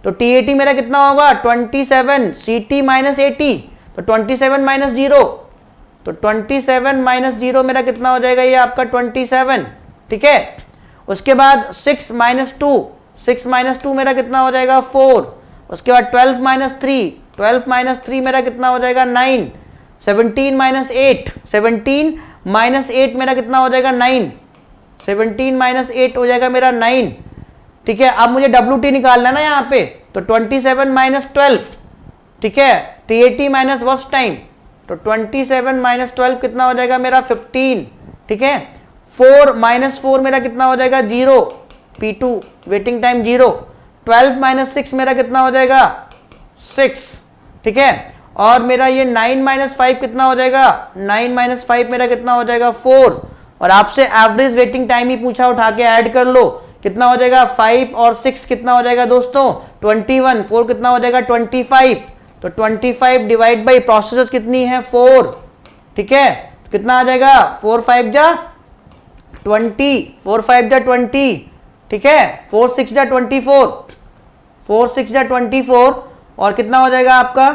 तो TAT मेरा कितना होगा? 27, CT माइनस 80, तो 27 माइनस 0, तो 27 माइनस 0 मेरा कितना हो जाएगा? ये आपका 27, ठीक है। उसके बाद 6 माइनस 2, 6 माइनस 2 मेरा कितना हो जाएगा? 4। उसके बाद 12 माइनस 3, 12 माइनस 3 मेरा कितना हो जाएगा? 9। 17 माइनस 8, 17 माइनस 8 मेरा कितना हो जाएगा? 9। 17 माइनस 8 हो जाएगा मेरा 9, ठीक है। अब मुझे WT निकालना है ना यहाँ पे, तो 27 माइनस 12, ठीक है, TAT माइनस वर्स्ट टाइम, तो 27 माइनस 12 कितना हो जाएगा मेरा? 15, ठीक है। 4 माइनस 4 मेरा कितना हो जाएगा? 0, P2 वेटिंग टाइम 0। 12 माइनस 6 मेरा कितना हो जाएगा? 6, ठीक है। और मेरा ये 9 माइनस 5 कितना हो जाएगा? 9 माइनस 5 मेरा कितना हो जाएगा? 4। और आपसे एवरेज वेटिंग टाइम ही पूछा, उठा के ऐड कर लो, कितना हो जाएगा? 5 और 6 कितना हो जाएगा दोस्तों? 21। 4 कितना हो जाएगा? 25। तो 25 डिवाइड बाई प्रोसेस कितनी है? 4, ठीक है। कितना आ जाएगा? 4 5 जा 20, 4 5 जा 20, ठीक है। 4 6 जा 24, 4 6 जा 24, और कितना हो जाएगा आपका?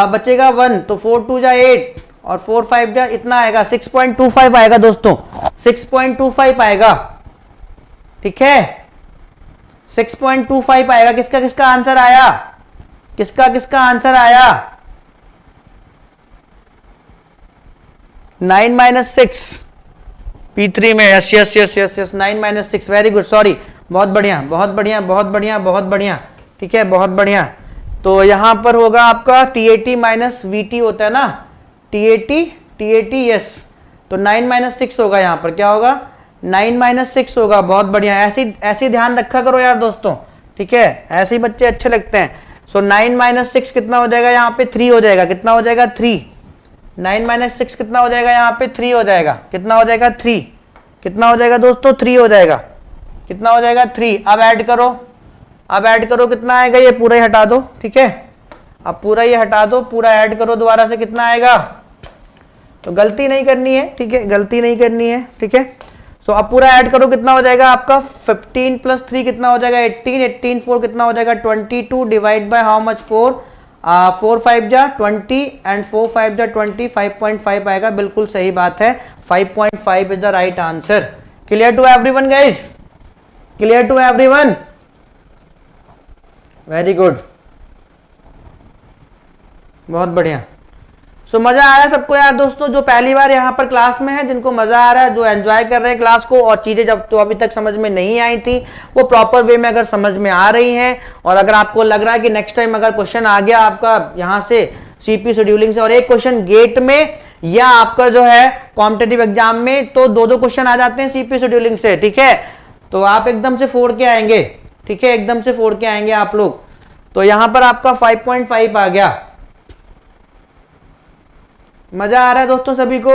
बचेगा 1, तो 4 2 जा 8, और 4 5 जा इतना आएगा 6.25 आएगा दोस्तों, 6.25 आएगा, ठीक है। 6.25 आएगा। किसका किसका आंसर आया? किसका किसका आंसर आया? 9 माइनस 6 P3 में, yes yes yes yes yes, 9 minus 6, very good, sorry, बहुत बढ़िया बहुत बढ़िया बहुत बढ़िया बहुत बढ़िया, ठीक है, बहुत बढ़िया। तो यहां पर होगा आपका TAT माइनस VT होता है ना, TAT यस, तो 9 माइनस 6 होगा, यहाँ पर क्या होगा? 9 माइनस 6 होगा, बहुत बढ़िया। ऐसे ध्यान रखा करो यार दोस्तों, ठीक है, ऐसे ही बच्चे अच्छे लगते हैं। सो 9 माइनस 6 कितना हो जाएगा? यहाँ पे 3 हो जाएगा, कितना हो जाएगा? 3। 9 माइनस 6 कितना हो जाएगा? यहाँ पे 3 हो जाएगा, कितना हो जाएगा? 3। कितना हो जाएगा दोस्तों? 3 हो जाएगा, कितना हो जाएगा? 3। अब ऐड करो, अब ऐड करो, कितना आएगा? ये पूरा ही हटा दो, ठीक है, अब पूरा ये हटा दो, पूरा ऐड करो दोबारा से, कितना आएगा? तो गलती नहीं करनी है, ठीक है, गलती नहीं करनी है, ठीक है। सो अब पूरा ऐड करो, कितना हो जाएगा आपका? 15 प्लस 3 कितना हो जाएगा? 18, 18 4 कितना हो जाएगा? 22 डिवाइड बाय हाउ मच? 4, 4 5 जा 20 एंड 4 5 जा 20, 5.5 आएगा, बिल्कुल सही बात है, 5.5 is the right answer. Clear to everyone guys? Clear to everyone? Very good, बहुत बढ़िया। सो मजा आया सबको यार दोस्तों, जो पहली बार यहाँ पर क्लास में है, जिनको मजा आ रहा है, जो एंजॉय कर रहे हैं क्लास को, और चीजें जब तो अभी तक समझ में नहीं आई थी वो प्रॉपर वे में अगर समझ में आ रही हैं, और अगर आपको लग रहा है कि नेक्स्ट टाइम अगर क्वेश्चन आ गया आपका यहाँ से CPU शेड्यूलिंग से, और एक क्वेश्चन गेट में या आपका जो है कॉम्पिटिटिव एग्जाम में, तो 2-2 क्वेश्चन आ जाते हैं CPU शेड्यूलिंग से, ठीक है, तो आप एकदम से फोड़ के आएंगे, ठीक है, एकदम से फोड़ के आएंगे आप लोग। तो यहां पर आपका 5.5 आ गया। मजा आ रहा है दोस्तों सभी को?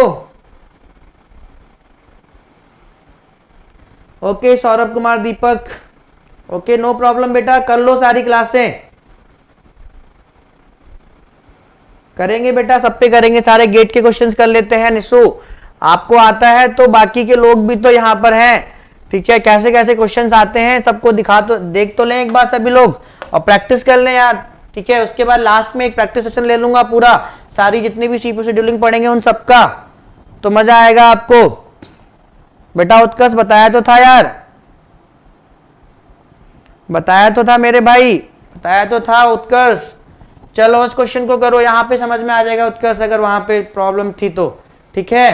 Okay Saurabh Kumar Deepak, okay no problem बेटा, कर लो सारी क्लासें, करेंगे बेटा, सब पे करेंगे, सारे गेट के क्वेश्चंस कर लेते हैं। निशु आपको आता है तो बाकी के लोग भी तो यहाँ पर हैं, ठीक है, कैसे कैसे क्वेश्चंस आते हैं सबको दिखा तो देख तो लें एक बार सभी लोग, और प्रैक्टिस कर लें यार, ठीक है। उसके बाद लास्ट में एक प्रैक्टिस सेशन ले लूंगा पूरा, सारी जितनी भी सीपीयू शेड्यूलिंग पढ़ेंगे उन सबका, तो मजा आएगा आपको। बेटा उत्कर्ष बताया तो था यार, बताया तो था मेरे भाई, बताया तो था उत्कर्ष। चलो उस क्वेश्चन को करो, यहां पे समझ में आ जाएगा उत्कर्ष, अगर वहां पे प्रॉब्लम थी तो। ठीक है,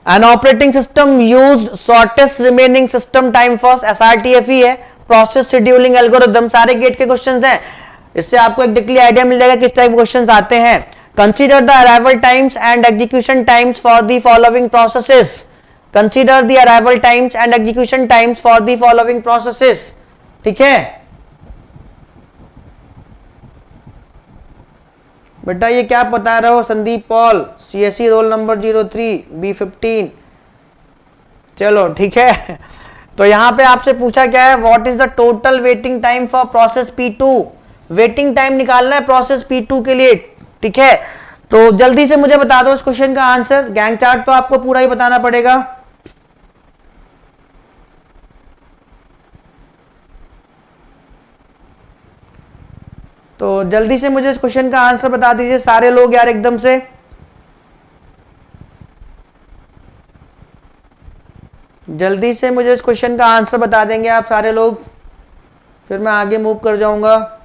an operating system use shortest remaining system time first, SRTFE है, प्रोसेस शेड्यूलिंग एल्गोरिथम, सारे गेट के क्वेश्चंस हैं। इससे आपको एक डिटेल आइडिया मिल जाएगा किस टाइप के क्वेश्चंस आते हैं। Consider the arrival times and execution times for the following processes, consider the arrival times and execution times for the following processes. ठीक है बेटा, ये क्या बता रहे हो Sandeep Paul, CSE roll number 03 B15। चलो ठीक है, तो यहां पे आपसे पूछा क्या है, what is the total waiting time for process P2, waiting time निकालना है प्रोसेस P2 के लिए। ठीक है, तो जल्दी से मुझे बता दो इस क्वेश्चन का आंसर। गैंग चार्ट तो आपको पूरा ही बताना पड़ेगा। तो जल्दी से मुझे इस क्वेश्चन का आंसर बता दीजिए सारे लोग यार, एकदम से। जल्दी से मुझे इस क्वेश्चन का आंसर बता देंगे आप सारे लोग, फिर मैं आगे मूव कर जाऊंगा।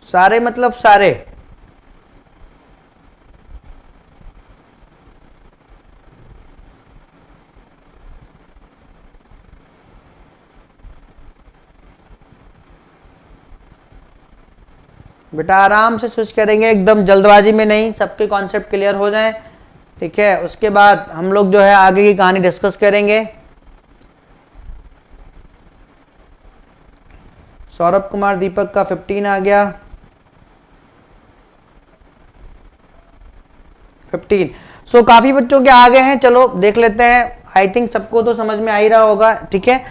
सारे मतलब सारे। बेटा आराम से स्विच करेंगे, एकदम जल्दबाजी में नहीं, सबके कॉन्सेप्ट क्लियर हो जाएं। ठीक है, उसके बाद हम लोग जो है आगे की कहानी डिस्कस करेंगे। सौरभ कुमार दीपक का 15 आ गया, 15। सो काफी बच्चों के आ गए हैं, चलो देख लेते हैं। आई थिंक सबको तो समझ में आ ही रहा होगा। ठीक है,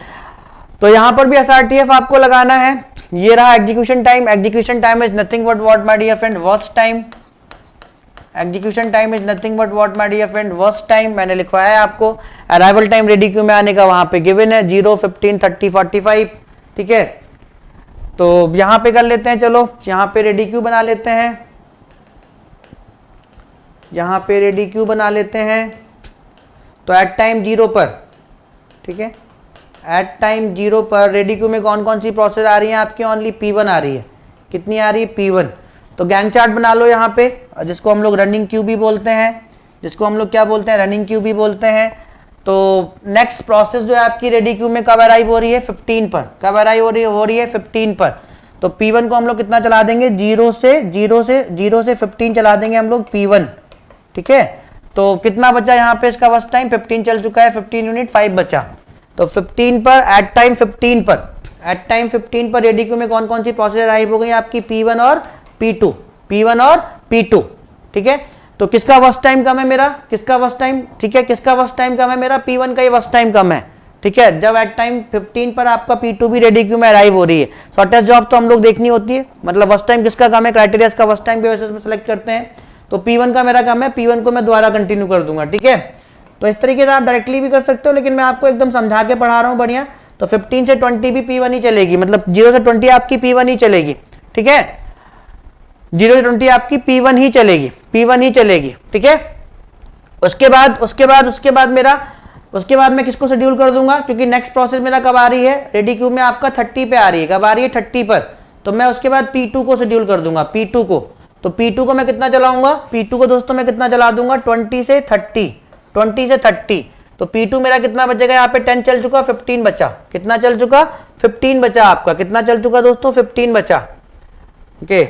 तो यहां पर भी SRTF आपको लगाना है। ये रहा execution time, execution time is nothing but what my dear friend, burst time. Execution time is nothing but what my dear friend, burst time. मैंने लिखवाया है आपको। अराइवल टाइम रेडी क्यू में आने का वहां पे गिवन है 0, 15, 30, 45। ठीक है, तो यहां पे कर लेते हैं, चलो यहां पे रेडी क्यू बना लेते हैं, यहां पे रेडी क्यू बना लेते हैं। तो एट टाइम 0 पर, ठीक है, एट टाइम 0 पर रेडी क्यू में कौन कौन सी प्रोसेस आ रही है आपकी, ओनली P1 आ रही है। कितनी आ रही है, P1। तो गैंग चार्ट बना लो यहाँ पे, जिसको हम लोग रनिंग क्यू भी बोलते हैं, जिसको हम लोग क्या बोलते हैं, रनिंग क्यू भी बोलते हैं। तो नेक्स्ट प्रोसेस जो है आपकी रेडी क्यू में कब अराइव हो रही है, 15 पर। कब अराइव हो रही है 15 पर। तो P1 को हम लोग कितना चला देंगे, 0 से 15 चला देंगे हम लोग P1। ठीक है, तो कितना बचा यहाँ पे इसका फर्स्ट टाइम, 15 चल चुका है, 15 यूनिट 5 बचा। तो 15 पर एट टाइम 15 पर, एट टाइम 15 पर रेडी क्यू में कौन कौन सी प्रोसेस अराइव हो गई आपकी, P1 और P2, P1 और P2। ठीक है, तो किसका वर्स्ट टाइम कम है मेरा, किसका वर्स्ट टाइम, ठीक है, किसका वर्स्ट टाइम कम है मेरा, P1 का ही वर्स्ट टाइम कम है। ठीक है, जब एट टाइम 15 पर आपका P2 भी रेडी क्यू में अराइव हो रही है। शॉर्टेस्ट जॉब तो हम लोग देखनी होती है, मतलब वर्स्ट टाइम किसका कम है, क्राइटेरिया का वर्स्ट टाइम के बेसिस पे सेलेक्ट करते हैं। तो P1 का मेरा कम है, P1 को मैं दोबारा कंटिन्यू कर दूंगा। ठीक है, तो इस तरीके से आप डायरेक्टली भी कर सकते हो, लेकिन मैं आपको एकदम समझा के पढ़ा रहा हूँ बढ़िया। तो 15 से 20 भी P1 ही चलेगी, मतलब 0 से 20 आपकी P1 ही चलेगी। ठीक है, 0 से 20 आपकी P1 ही चलेगी, P1 ही चलेगी। ठीक है, उसके बाद मैं किसको शेड्यूल कर दूंगा, क्योंकि नेक्स्ट प्रोसेस मेरा कब आ रही है, रेडी क्यू में आपका 30 पे आ रही है। कब आ रही है, 30 पर। तो मैं उसके बाद P2 को शेड्यूल कर दूंगा, P2 को। तो P2 को मैं कितना चलाऊंगा, P2 को दोस्तों मैं कितना चला दूंगा, 20 से 30, 20 से 30। तो P2 मेरा कितना बचेगा, यहाँ पे 10 चल चुका, 15 बचा। कितना चल चुका, 15 बचा आपका। कितना चल चुका दोस्तों, 15 बचा। ओके,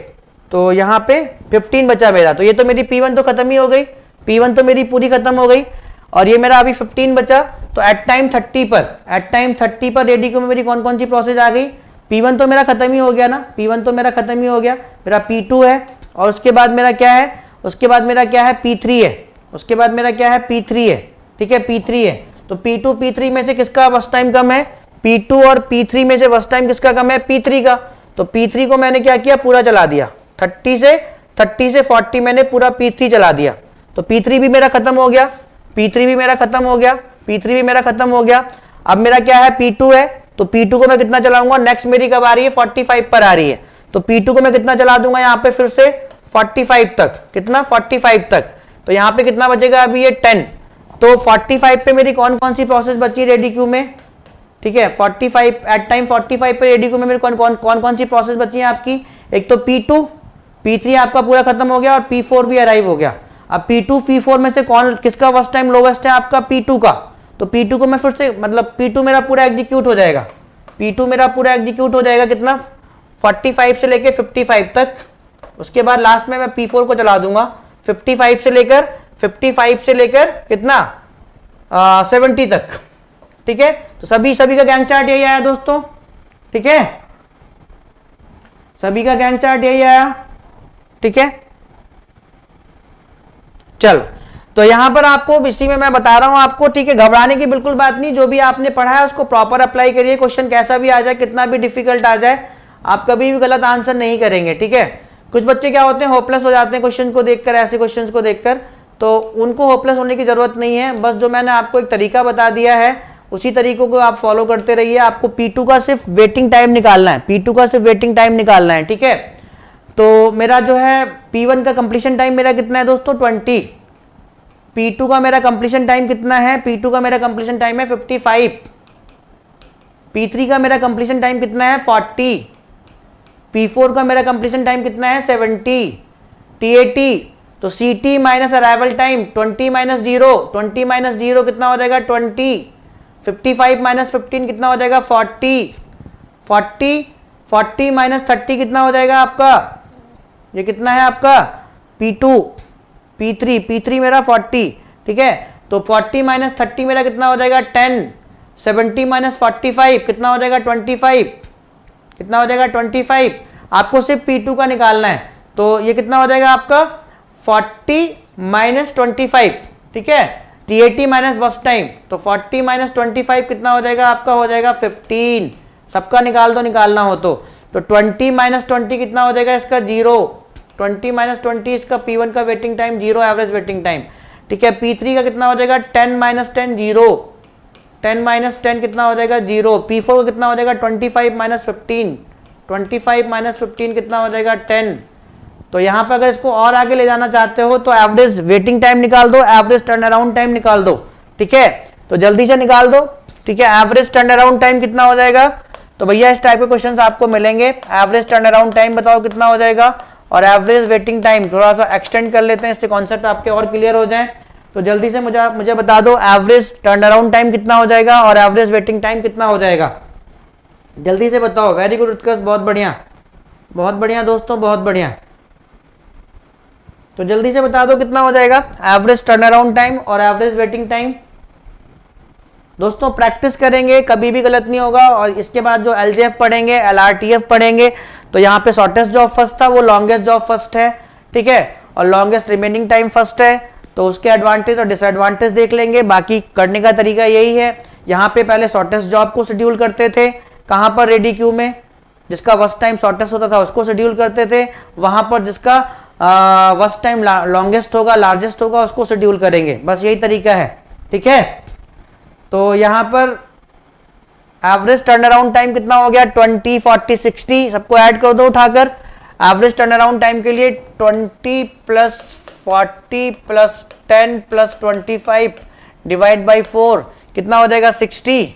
तो यहाँ पे 15 बचा मेरा। तो ये तो मेरी P1 तो खत्म ही हो गई, P1 तो मेरी पूरी खत्म हो गई, और ये मेरा अभी 15 बचा। तो एट टाइम 30 पर, एट टाइम 30 पर रेडी क्यू में मेरी कौन कौन सी प्रोसेस आ गई, P1 तो मेरा खत्म ही हो गया ना, P1 तो मेरा खत्म ही हो गया। मेरा P2 है, और उसके बाद मेरा क्या है, उसके बाद मेरा क्या है, P3 है। उसके बाद मेरा क्या है, P3 है। ठीक है, P3 है। तो P2 P3 में से किसका वर्स्ट टाइम कम है, P2 और P3 में से वर्स्ट टाइम किसका कम है, P3 का। तो P3 को मैंने क्या किया, पूरा चला दिया, 30 से 30 से 40 मैंने पूरा P3 चला दिया, तो P3 भी मेरा खत्म हो गया, P3 भी मेरा खत्म हो गया, P3 भी मेरा खत्म हो गया। अब मेरा क्या है, P2 है, तो P2 को मैं कितना चलाऊंगा, नेक्स्ट मेरी कब आ रही है, 45 पर आ रही है, तो P2 को मैं कितना चला दूंगा यहाँ पे फिर से 45 तक, कितना 45 तक, तो यहाँ पे कितना बचेगा अभी ये 10, तो 45 पे मेरी कौन कौन सी प्रोसेस बची रेडी क्यू में, ठीक है 45 एट टाइम 45 पे रेडी क्यू में मेरी कौन कौन सी प्रोसेस बची है आपकी, एक तो P2, P3 आपका पूरा खत्म हो गया और P4 भी अराइव हो गया। अब P2 P4 में से कौन किसका फर्स्ट टाइम लोवेस्ट है, आपका P2 का, तो P2 को मैं फिर से मतलब P2 मेरा पूरा एग्जीक्यूट हो जाएगा, P2 मेरा पूरा एग्जीक्यूट हो जाएगा कितना 45 से लेकर 55 तक, उसके बाद लास्ट में मैं P4 को चला दूंगा 55 से लेकर कितना 70 तक, ठीक है। तो सभी का गैंग चार्ट यही आया दोस्तों, ठीक है, सभी का गैंग चार्ट यही आया, ठीक है। चलो, तो यहां पर आपको इसी में मैं बता रहा हूं आपको, ठीक है, घबराने की बिल्कुल बात नहीं, जो भी आपने पढ़ा है उसको प्रॉपर अप्लाई करिए, क्वेश्चन कैसा भी आ जाए, कितना भी डिफिकल्ट आ जाए, आप कभी भी गलत आंसर नहीं करेंगे, ठीक है। कुछ बच्चे क्या होते हैं, होपलेस हो जाते हैं क्वेश्चन को देखकर, ऐसे क्वेश्चंस को देखकर, तो उनको होपलेस होने की जरूरत नहीं है, बस जो मैंने आपको एक तरीका बता दिया है उसी तरीकों को आप फॉलो करते रहिए। आपको P2 का सिर्फ वेटिंग टाइम निकालना है, P2 का सिर्फ वेटिंग टाइम निकालना है, ठीक है। तो मेरा जो है P1 का कंप्लीशन टाइम मेरा कितना है दोस्तों 20, P2 का मेरा कंप्लीशन टाइम कितना है, P2 का मेरा कंप्लीशन टाइम है 55, P3 का मेरा कंप्लीशन टाइम कितना है 40, P4 का मेरा कंप्लीशन टाइम कितना है 70, TAT, तो CT minus arrival time 20 minus 0, 20 minus 0 कितना हो जाएगा 20, 55 माइनस 15 कितना हो जाएगा 40, 40 माइनस 30 कितना हो जाएगा आपका, ये कितना है आपका P2, P3 मेरा 40, ठीक है, तो 40 माइनस 30 मेरा कितना हो जाएगा 10, 70 माइनस 45 कितना हो जाएगा 25, कितना हो जाएगा 25, आपको सिर्फ P2 का निकालना है, तो ये कितना हो जाएगा आपका 40 माइनस 25, ठीक है, TAT माइनस फर्स्ट टाइम, तो 40 माइनस 25 कितना हो जाएगा आपका, हो जाएगा 15, सबका निकाल दो निकालना हो तो 20 माइनस 20 कितना हो जाएगा इसका 0, 20 माइनस 20 इसका P1 का waiting time 0 average waiting time, ठीक है। P3 का कितना हो जाएगा 10 माइनस 10 0, 10 माइनस 10 कितना हो जाएगा 0, P4 का कितना हो जाएगा 25 माइनस 15, 25 माइनस 15 कितना हो जाएगा 10। तो यहाँ पर अगर इसको और आगे ले जाना चाहते हो तो एवरेज वेटिंग टाइम निकाल दो, एवरेज टर्न अराउंड टाइम निकाल दो, ठीक है, तो जल्दी से निकाल दो, ठीक है। एवरेज टर्न अराउंड टाइम कितना हो जाएगा, तो भैया इस टाइप के क्वेश्चंस आपको मिलेंगे, एवरेज टर्न अराउंड टाइम बताओ कितना हो जाएगा, और एवरेज वेटिंग टाइम थोड़ा सा एक्सटेंड कर लेते हैं, इससे कॉन्सेप्ट आपके और क्लियर हो जाए, तो जल्दी से मुझे बता दो एवरेज टर्न अराउंड टाइम कितना हो जाएगा और एवरेज वेटिंग टाइम कितना हो जाएगा, जल्दी से बताओ। वेरी गुड उत्कर्ष, बहुत बढ़िया दोस्तों, बहुत बढ़िया, तो जल्दी से बता दो कितना हो जाएगा एवरेज टर्न अराउंड टाइम और एवरेज वेटिंग टाइम। दोस्तों प्रैक्टिस करेंगे, कभी भी गलत नहीं होगा, और इसके बाद जो LJF पढ़ेंगे, LRTF पढ़ेंगे, तो यहाँ पे शॉर्टेस्ट जॉब फर्स्ट था, वो लॉन्गेस्ट जॉब फर्स्ट है, ठीक है, और लॉन्गेस्ट रिमेनिंग टाइम फर्स्ट है, तो उसके एडवांटेज और डिसएडवांटेज देख लेंगे। बाकी करने का तरीका यही है, यहाँ पे पहले शॉर्टेस्ट जॉब को शेड्यूल करते थे, कहाँ पर रेडी क्यू में, जिसका फर्स्ट टाइम शॉर्टेस्ट होता था उसको शेड्यूल करते थे, वहां पर जिसका फर्स्ट टाइम लॉन्गेस्ट होगा, लार्जेस्ट होगा, उसको शेड्यूल करेंगे, बस यही तरीका है, ठीक है। तो यहां पर एवरेज टर्न अराउंड टाइम कितना हो गया 20, 40, 60, सबको ऐड कर दो उठाकर। एवरेज टर्न अराउंड टाइम के लिए 20 plus 40 plus 10 plus 25 divide by 4 कितना हो जाएगा 60,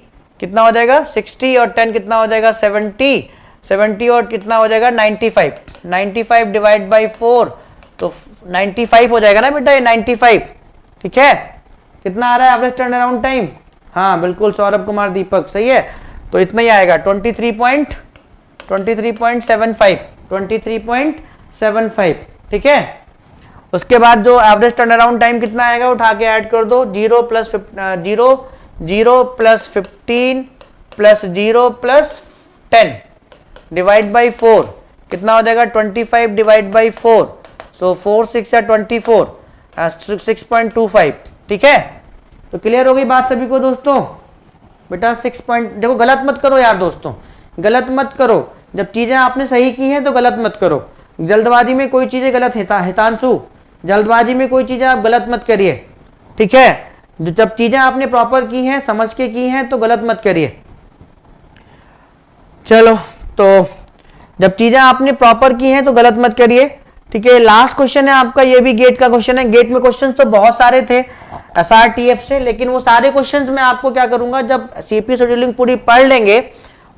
कितना हो जाएगा 60, और 10 कितना हो जाएगा 70, 70 और कितना हो जाएगा 95, 95 डिवाइड बाई 4, तो 95 हो जाएगा ना बेटा, ये 95, ठीक है। कितना आ रहा है एवरेज टर्न अराउंड टाइम, हाँ बिल्कुल सौरभ कुमार दीपक, सही है, तो इतना ही आएगा 23.75, ठीक है। उसके बाद जो एवरेज टर्न अराउंड टाइम कितना आएगा उठा के ऐड कर दो, 0 plus 15 plus 0 plus 10 divide by 4 कितना हो जाएगा 25 डिवाइड बाई 4, सो 4 6 या 24 6.25, ठीक है। तो क्लियर हो गई बात सभी को दोस्तों, बेटा 6 पॉइंट, देखो गलत मत करो यार दोस्तों, गलत मत करो, जब चीजें आपने सही की हैं तो गलत मत करो, जल्दबाजी में कोई चीजें गलत हितांशु, जल्दबाजी में कोई चीजें आप गलत मत करिए, ठीक है। जब चीजें आपने प्रॉपर की हैं, समझ के की हैं, तो गलत मत करिए। चलो, तो जब चीजें आपने प्रॉपर की हैं तो गलत मत करिए, ठीक है। लास्ट क्वेश्चन है आपका, ये भी गेट का क्वेश्चन है। गेट में क्वेश्चंस तो बहुत सारे थे SRTF से, लेकिन वो सारे क्वेश्चंस मैं आपको क्या करूंगा, जब CPU शेड्यूलिंग पूरी पढ़ लेंगे,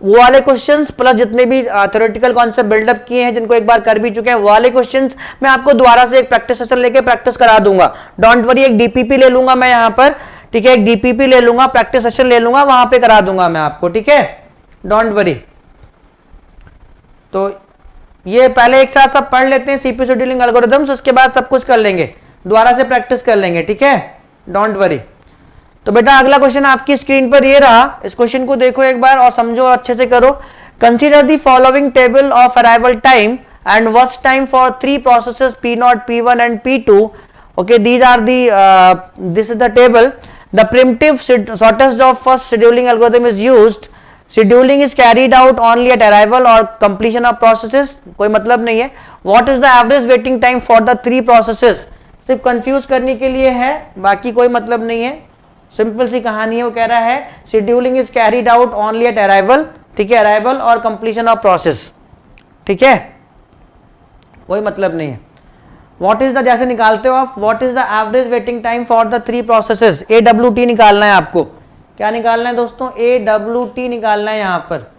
वो वाले क्वेश्चंस प्लस जितने भी थ्योरेटिकल कॉन्सेप्ट बिल्डअप किए हैं, जिनको एक बार कर भी चुके हैं, वो वाले क्वेश्चंस मैं आपको दोबारा से एक प्रैक्टिस सेशन लेके प्रैक्टिस करा दूंगा। डोंट वरी, एक DPP ले लूंगा मैं यहाँ पर, ठीक है, एक DPP ले लूंगा, प्रैक्टिस सेशन ले लूंगा, वहां पे करा दूंगा मैं आपको, ठीक है, डोंट वरी। तो ये पहले एक साथ सब पढ़ लेते हैं CPU शेड्यूलिंग एल्गोरिथम्स, उसके बाद सब कुछ कर लेंगे, दोबारा से प्रैक्टिस कर लेंगे, ठीक है, डोंट वरी। तो बेटा अगला क्वेश्चन आपकी स्क्रीन पर ये रहा, इस क्वेश्चन को देखो एक बार और समझो, अच्छे से करो। Consider the following table of arrival time and burst time for 3 processes P0, P1 and P2। Okay, these are this is the table. The preemptive shortest of first scheduling algorithm is used. Scheduling is carried out only at arrival और कंप्लीशन ऑफ प्रोसेसेस, कोई मतलब नहीं है। What is the average waiting time for the 3 processes, सिर्फ कंफ्यूज करने के लिए है, बाकी कोई मतलब नहीं है, सिंपल सी कहानी है। वो कह रहा है scheduling is carried out only at arrival, ठीक है, अराइवल और कंप्लीशन ऑफ प्रोसेस, ठीक है, कोई मतलब नहीं है। व्हाट इज द, जैसे निकालते हो आप, what is the average waiting time for the 3 processes, AWT निकालना है आपको। क्या निकालना है दोस्तों, AWT निकालना है यहाँ पर।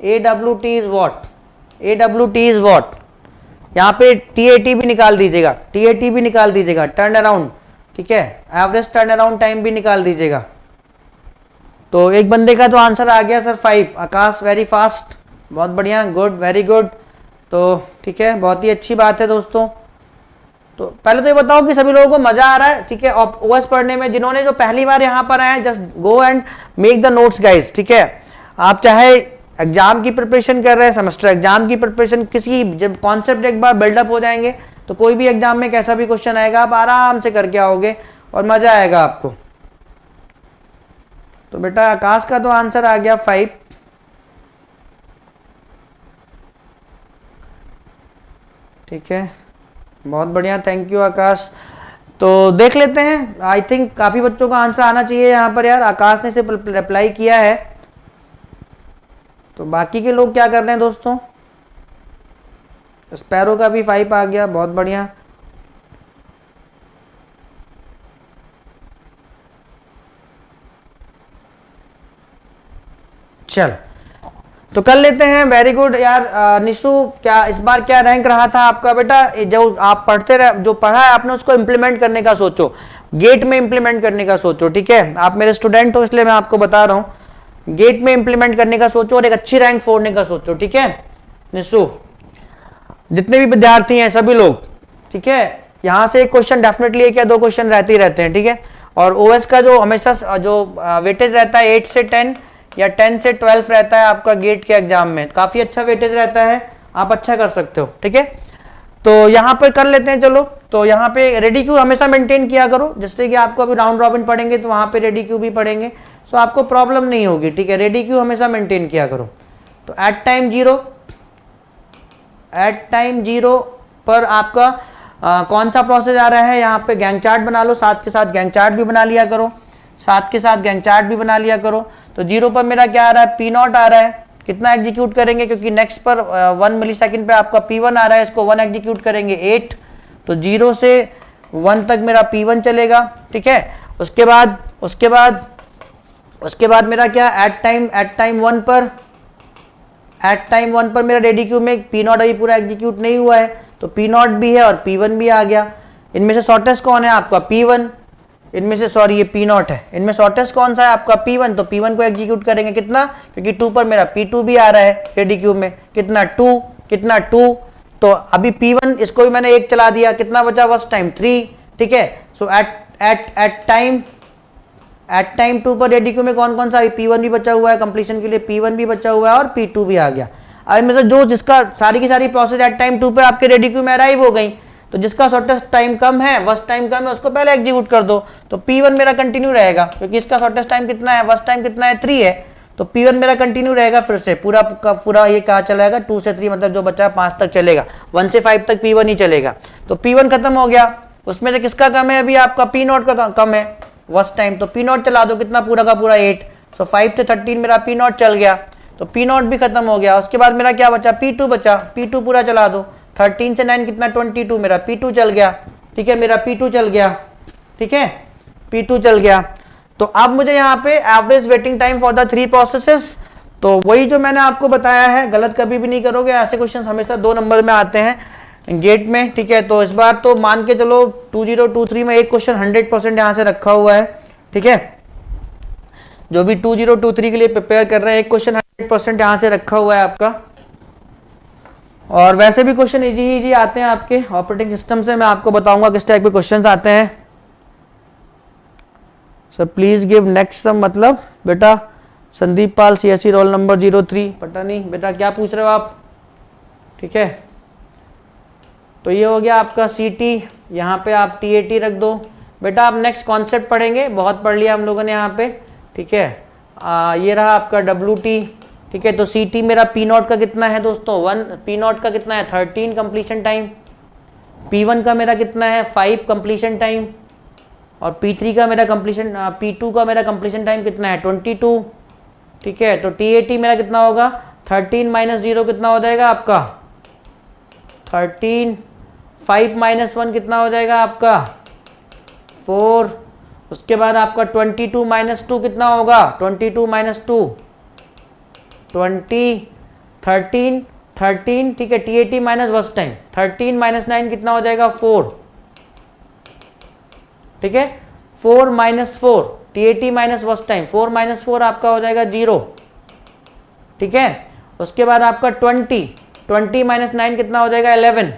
AWT is what, AWT is what, यहाँ पे TAT भी निकाल दीजिएगा, TAT भी निकाल दीजिएगा, टर्न अराउंड, ठीक है, एवरेज टर्न अराउंड टाइम भी निकाल दीजिएगा। तो एक बंदे का तो आंसर आ गया सर 5, आकाश वेरी फास्ट, बहुत बढ़िया, गुड, वेरी गुड। तो ठीक है, बहुत ही अच्छी बात है दोस्तों। तो पहले तो ये बताओ कि सभी लोगों को मजा आ रहा है, ठीक है, OS पढ़ने में। जिन्होंने जो पहली बार यहाँ पर आए, just go and make the notes guys, ठीक है। आप चाहे एग्जाम की प्रिपरेशन कर रहे हैं, सेमेस्टर एग्जाम की प्रिपरेशन, किसी जब कॉन्सेप्ट एक बार बिल्डअप हो जाएंगे तो कोई भी एग्जाम में कैसा भी क्वेश्चन आएगा आप आराम से करके आओगे और मजा आएगा आपको। तो बेटा आकाश का तो आंसर आ गया 5, ठीक है, बहुत बढ़िया, थैंक यू आकाश। तो देख लेते हैं, आई थिंक काफी बच्चों का आंसर आना चाहिए यहाँ पर यार, आकाश ने सिर्फ रिप्लाई किया है। तो बाकी के लोग क्या कर रहे हैं दोस्तों, स्पैरो का भी 5 आ गया, बहुत बढ़िया। चल तो कर लेते हैं, वेरी गुड यार। निशु, क्या इस बार क्या रैंक रहा था आपका बेटा? जो आप पढ़ते रहे, जो पढ़ा है आपने उसको इम्प्लीमेंट करने का सोचो, गेट में इम्प्लीमेंट करने का सोचो, ठीक है। आप मेरे स्टूडेंट हो इसलिए मैं आपको बता रहा हूँ, गेट में इम्प्लीमेंट करने का सोचो और एक अच्छी रैंक फोड़ने का सोचो, ठीक है निशु। जितने भी विद्यार्थी हैं सभी लोग, ठीक है, यहां से एक क्वेश्चन डेफिनेटली 1 या 2 क्वेश्चन रहते ही रहते हैं, ठीक है। और OS का जो हमेशा जो वेटेज रहता है 8 से 10 या 10 से 12 रहता है आपका गेट के एग्जाम में, काफी अच्छा वेटेज रहता है, आप अच्छा कर सकते हो, ठीक है। तो यहाँ पे कर लेते हैं, चलो। तो यहाँ पे रेडी क्यू हमेशा मेंटेन किया करो, जिससे कि आपको अभी राउंड रॉबिन पढ़ेंगे तो वहां पे रेडी क्यू भी पढ़ेंगे, सो आपको प्रॉब्लम नहीं होगी, ठीक है। रेडी क्यू हमेशा मेंटेन किया करो। तो एट टाइम 0 पर आपका कौन सा प्रोसेस आ रहा है, यहाँ पे गैंग चार्ट बना लो, साथ के साथ गैंग चार्ट भी बना लिया करो, साथ के साथ गैंग चार्ट भी बना लिया करो। तो 0 पर मेरा क्या आ रहा है, P0 आ रहा है, कितना एग्जीक्यूट करेंगे, क्योंकि नेक्स्ट पर 1 मिलीसेकंड पे आपका P1 आ रहा है, इसको 1 एग्जीक्यूट करेंगे 8, तो 0 से 1 तक मेरा P1 चलेगा, ठीक है। उसके बाद मेरा क्या, एट टाइम 1 पर मेरा रेडी क्यू में P0 अभी पूरा एग्जीक्यूट नहीं हुआ है, तो P0 भी है और P1 भी आ गया। इनमें से शॉर्टेस्ट कौन है आपका, P1, इनमें से सॉरी ये P0 है, इनमें शॉर्टेस्ट कौन सा है आपका, P1, तो P1 को एग्जीक्यूट करेंगे कितना, क्योंकि 2 पर मेरा P2 भी आ रहा है रेडी क्यू में, कितना 2, तो अभी P1 इसको भी मैंने 1 चला दिया, कितना बचा फर्स्ट टाइम 3, ठीक है। सो एट टाइम 2 पर रेडी क्यू में कौन कौन सा, P1 भी बचा हुआ है कंप्लीशन के लिए, P1 भी बचा हुआ है और P2 भी आ गया। अब मतलब जो जिसका सारी की सारी प्रोसेस एट टाइम 2 पे आपके रेडी क्यू में अराइव हो गई, तो जिसका शॉर्टेस्ट टाइम कम है, वर्स्ट टाइम कम है, उसको पहले एग्जीक्यूट कर दो, तो P1 मेरा कंटिन्यू रहेगा, क्योंकि इसका शॉर्टेस्ट टाइम कितना है, वर्स्ट टाइम कितना है 3 है, तो P1 मेरा कंटिन्यू रहेगा, फिर से पूरा का पूरा ये कहाँ चलाएगा 2 से 3 मतलब जो बचा 5 तक चलेगा, 1 से 5 तक P1 ही चलेगा। तो P1 खत्म हो गया, उसमें से किसका कम है अभी आपका P0 का कम है फर्स्ट टाइम, तो P0 चला दो, कितना पूरा का पूरा 8, सो 5 से 13 मेरा P0 चल गया, तो P0 भी खत्म हो गया। उसके बाद मेरा क्या बचा P2 बचा, P2 पूरा चला दो, 13 से 9 कितना 22, मेरा P2 चल गया, ठीक है, मेरा P2 चल गया, ठीक है, P2 चल गया। तो अब मुझे यहाँ पे average waiting time for the 3 processes, तो वही जो मैंने आपको बताया है, गलत कभी भी नहीं करोगे, ऐसे क्वेश्चन हमेशा 2 नंबर में आते हैं गेट में, ठीक है। तो इस बार तो मान के चलो 2023 में एक क्वेश्चन 100% यहाँ से रखा हुआ है, ठीक है, जो भी 2023 के लिए प्रिपेयर कर रहे हैं एक क्वेश्चन 100% यहाँ से रखा हुआ है आपका। और वैसे भी क्वेश्चन इजी आते हैं आपके ऑपरेटिंग सिस्टम से, मैं आपको बताऊंगा किस टाइप के क्वेश्चन आते हैं। Sir please give next sum, मतलब बेटा संदीप पाल CSE रोल नंबर 03, पता नहीं बेटा क्या पूछ रहे हो आप, ठीक है। तो ये हो गया आपका CT, यहाँ पे आप TAT रख दो। बेटा आप नेक्स्ट कॉन्सेप्ट पढ़ेंगे, बहुत पढ़ लिया हम लोगों ने यहाँ पे, ठीक है। ये रहा आपका WT, ठीक है। तो CT मेरा P0 का कितना है दोस्तों 1, P0 का कितना है 13 कंप्लीशन टाइम, P1 का मेरा कितना है 5 कंप्लीशन टाइम, और P3 का मेरा कंप्लीशन P2 का मेरा कंप्लीशन टाइम कितना है 22, ठीक है। तो TAT मेरा कितना होगा 13 - 0 कितना हो जाएगा आपका 13, 5 - 1 कितना हो जाएगा आपका 4, उसके बाद आपका 22 - 2 कितना होगा 22 - 2 20, 13, ठीक है। TAT माइनस वर्स्ट टाइम 13 - 9 कितना हो जाएगा 4, ठीक है। 4 - 4 TAT माइनस वर्स्ट टाइम 4 - 4 आपका हो जाएगा 0, ठीक है। उसके बाद आपका 20 - 9 कितना हो जाएगा 11,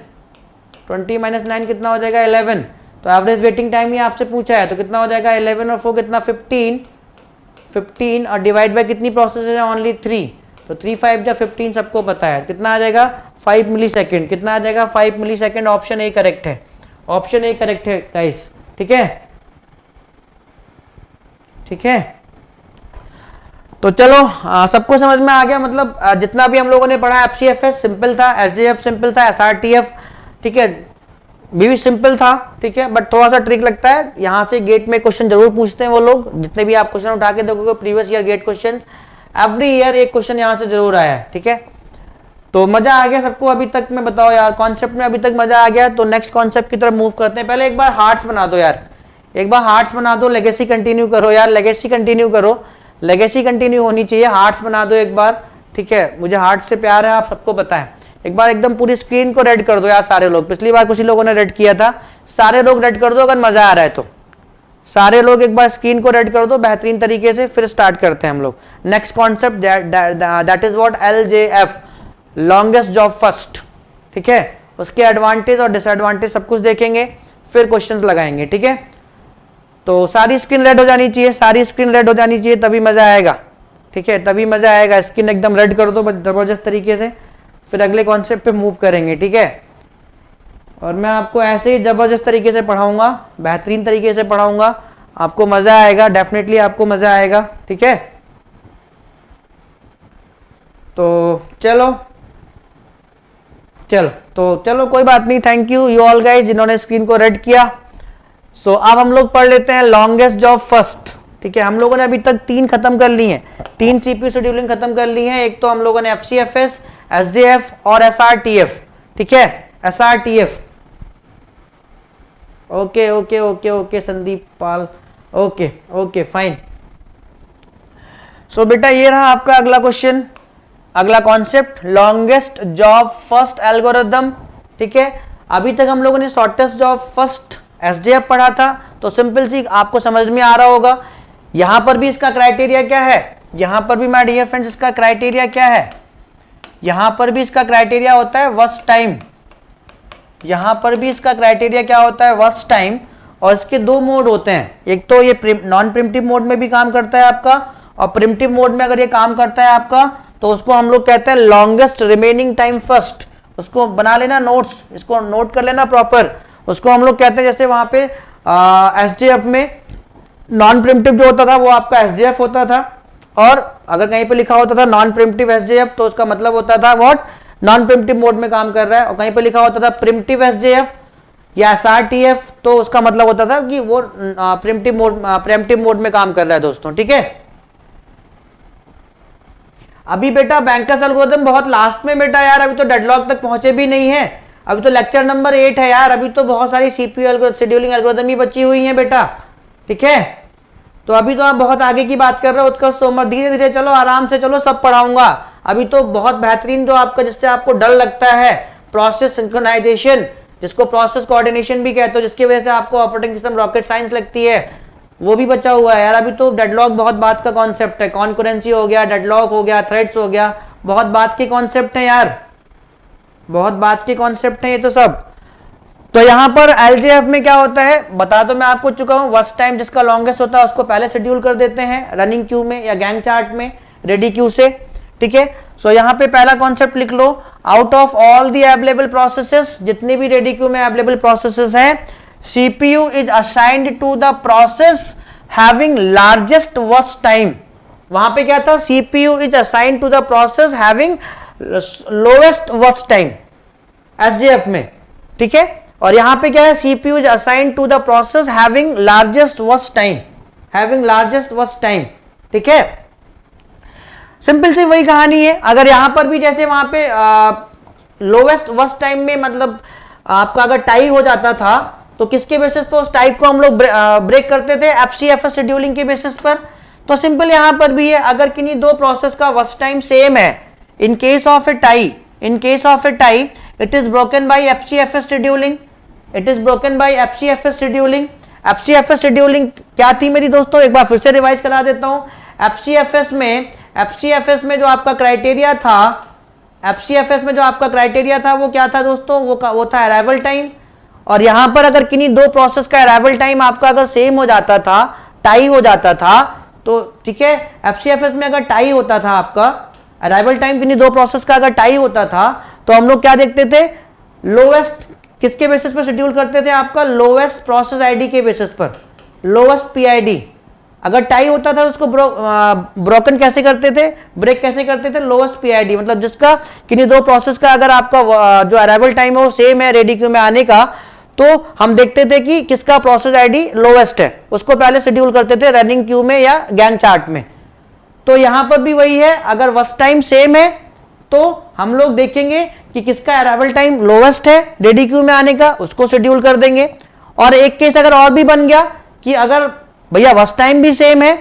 20 - 9 कितना हो जाएगा 11। तो एवरेज वेटिंग टाइम ये आपसे पूछा है, तो कितना हो जाएगा 11 और 4 कितना 15 और डिवाइड बाय कितनी प्रोसेस है ओनली 3, तो 3 5 या 15 सबको पता है, कितना आ जाएगा 5 मिलीसेकंड, कितना आ जाएगा 5 मिलीसेकंड। ऑप्शन ए करेक्ट है, ऑप्शन ए करेक्ट है गाइस, ठीक है, ठीक है। तो चलो सबको समझ में आ गया, मतलब जितना भी हम लोगों ने पढ़ा FCFS सिंपल था, SJF सिंपल था, SRTF ठीक है भी सिंपल था, ठीक है। बट थोड़ा सा ट्रिक लगता है, यहाँ से गेट में क्वेश्चन जरूर पूछते हैं वो लोग, जितने भी आप क्वेश्चन उठा के देखोगे previous year GATE question, every year एक क्वेश्चन यहाँ से जरूर आया है, ठीक है। तो मजा आ गया सबको अभी तक, मैं बताओ यार कॉन्सेप्ट में अभी तक मजा आ गया। तो नेक्स्ट कॉन्सेप्ट की तरफ मूव करते हैं। पहले एक बार हार्ट्स बना दो यार, एक बार हार्ट्स बना दो, लेगेसी कंटिन्यू करो यार, लेगेसी कंटिन्यू करो, लेगेसी कंटिन्यू होनी चाहिए। हार्ट्स बना दो एक बार, ठीक है, मुझे हार्ट्स से प्यार है, आप सबको पता है। एक बार एकदम पूरी स्क्रीन को रेड कर दो यार सारे लोग, पिछली बार कुछ ही लोगों ने रेड किया था, सारे लोग रेड कर दो अगर मजा आ रहा है तो, सारे लोग एक बार स्क्रीन को रेड कर दो बेहतरीन तरीके से। फिर स्टार्ट करते हैं हम लोग next concept, that is what LJF, longest job first, ठीक है। उसके एडवांटेज और डिसएडवांटेज सब कुछ देखेंगे, फिर क्वेश्चंस लगाएंगे, ठीक है। तो सारी स्क्रीन रेड हो जानी चाहिए, सारी स्क्रीन रेड हो जानी चाहिए, तभी मजा आएगा, ठीक है, तभी मजा आएगा। स्क्रीन एकदम रेड कर दो जबरदस्त तरीके से, फिर अगले कॉन्सेप्ट पे मूव करेंगे, ठीक है। और मैं आपको ऐसे ही जबरदस्त तरीके से पढ़ाऊंगा, बेहतरीन तरीके से पढ़ाऊंगा, आपको मजा आएगा, डेफिनेटली आपको मजा आएगा, ठीक है। तो चलो कोई बात नहीं, thank you you all guys जिन्होंने स्क्रीन को रेड किया। सो अब हम लोग पढ़ लेते हैं लॉन्गेस्ट जॉब फर्स्ट, ठीक है। हम लोगों ने अभी तक 3 खत्म कर ली हैं, 3 CPU शेड्यूलिंग खत्म कर ली है। एक तो हम लोगों ने FCFS, SJF और SRTF, ठीक है, SRTF। Okay okay okay okay Sandeep Pal, okay okay fine. So बेटा ये रहा आपका अगला क्वेश्चन, अगला concept, longest job first algorithm, ठीक है। अभी तक हम लोगों ने शॉर्टेस्ट जॉब फर्स्ट SJF पढ़ा था, तो सिंपल सी आपको समझ में आ रहा होगा। यहां पर भी इसका क्राइटेरिया क्या है, यहां पर भी माय डियर फ्रेंड्स इसका क्राइटेरिया क्या है, यहां पर भी इसका क्राइटेरिया होता है वर्स्ट टाइम, यहां पर भी इसका क्राइटेरिया क्या होता है वर्स्ट टाइम। और इसके 2 मोड होते हैं, एक तो ये नॉन प्रिमिटिव मोड में भी काम करता है आपका, और प्रिमिटिव मोड में अगर ये काम करता है आपका तो उसको हम लोग कहते हैं लॉन्गेस्ट रिमेनिंग टाइम फर्स्ट। उसको बना लेना नोट्स, इसको नोट कर लेना प्रॉपर, उसको हम लोग कहते हैं जैसे वहां पे SJF में नॉन प्रिमिटिव जो होता था वो आपका SJF होता था, और अगर कहीं पे लिखा होता था नॉन प्रिमिटिव एसजेएफ तो उसका मतलब होता था व्हाट, नॉन प्रिमिटिव मोड में काम कर रहा है। और कहीं पे लिखा होता था प्रिमिटिव एसजेएफ या एसआरटीएफ तो उसका मतलब होता था कि वो प्रिमिटिव मोड में काम कर रहा है दोस्तों, ठीक है। अभी बेटा बैंकर्स एल्गोरिथम बहुत लास्ट में बेटा यार, अभी तो डेडलॉक तक पहुंचे भी नहीं है, अभी तो लेक्चर नंबर 8 है यार, अभी तो बहुत सारी सीपीयू शेड्यूलिंग एल्गोरिथम ही बची हुई है बेटा, ठीक है। तो अभी तो आप बहुत आगे की बात कर रहे हो उत्कर्ष तोमर, धीरे धीरे चलो, आराम से चलो, सब पढ़ाऊंगा। अभी तो बहुत बेहतरीन जो आपका जिससे आपको डर लगता है प्रोसेस सिंक्रोनाइजेशन, जिसको प्रोसेस कोऑर्डिनेशन भी कहते हो, जिसकी वजह से आपको ऑपरेटिंग सिस्टम रॉकेट साइंस लगती है, वो भी बचा हुआ है यार। अभी तो डेडलॉक बहुत बात का कॉन्सेप्ट है, कॉन्करेंसी हो गया, डेडलॉक हो गया, थ्रेड्स हो गया, बहुत बात के कॉन्सेप्ट है यार, बहुत बात के कॉन्सेप्ट है ये तो सब। तो यहां पर एलजेएफ में क्या होता है बता तो मैं आपको चुका हूं, वर्स्ट टाइम जिसका लॉन्गेस्ट होता है उसको पहले शेड्यूल कर देते हैं रनिंग क्यू में या गैंग चार्ट में रेडी क्यू से, ठीक है। सो यहां पे पहला कॉन्सेप्ट लिख लो, out of all the available processes, जितनी भी रेडी क्यू में अवेलेबल प्रोसेसेस हैं, CPU is assigned to the process having largest burst time. वहां पे क्या था, CPU is assigned to the process having lowest burst time SJF में, ठीक है। और यहां पे क्या है, CPU is assigned to the process having largest burst time, having largest burst time, ठीक है। सिंपल सी वही कहानी है। अगर यहां पर भी जैसे वहां पे लोवेस्ट वर्स्ट टाइम में मतलब आपका अगर टाई हो जाता था तो किसके बेसिस पर उस टाइप को हम लोग ब्रेक करते थे, एफसीएफएस शेड्यूलिंग के बेसिस पर। तो सिंपल यहां पर भी है, अगर किन्हीं दो प्रोसेस का वर्स्ट टाइम सेम है, in case of A tie, in case of A tie it is broken by FCFS scheduling, it is broken by FCFS scheduling. FCFS scheduling क्या थी मेरी दोस्तों, एक बार फिर से रिवाइज करा देता हूं। एफसीएफएस में जो आपका क्राइटेरिया था, एफसीएफएस में जो आपका क्राइटेरिया था वो क्या था दोस्तों, वो था अराइवल टाइम। और यहां पर अगर किन्हीं दो प्रोसेस का अराइवल टाइम आपका अगर सेम हो जाता था, टाई हो जाता था, तो ठीक है, एफसीएफएस में अगर टाई होता था आपका अराइवल टाइम, किन्हीं दो प्रोसेस का अगर टाई होता था तो हम लोग क्या देखते थे, लोएस्ट किसके बेसिस पर शेड्यूल करते थे, आपका लोएस्ट प्रोसेस आईडी के बेसिस पर, लोएस्ट पीआईडी। अगर टाई होता था तो उसको ब्रोकन कैसे करते थे, ब्रेक कैसे करते थे, लोएस्ट पीआईडी, मतलब जिसका किन्हीं दो प्रोसेस का अगर आपका जो अराइवल टाइम है वो सेम है रेडी क्यू में आने का, तो हम देखते थे कि किसका प्रोसेस आईडी लोएस्ट है, उसको पहले शेड्यूल करते थे रनिंग क्यू में या गैंग चार्ट में। तो यहां पर भी वही है, अगर वर्स्ट टाइम सेम है तो हम लोग देखेंगे कि किसका अराइवल टाइम लोएस्ट है रेडी क्यू में आने का, उसको शेड्यूल कर देंगे। और एक केस अगर और भी बन गया कि अगर भैया वर्स्ट टाइम भी सेम है,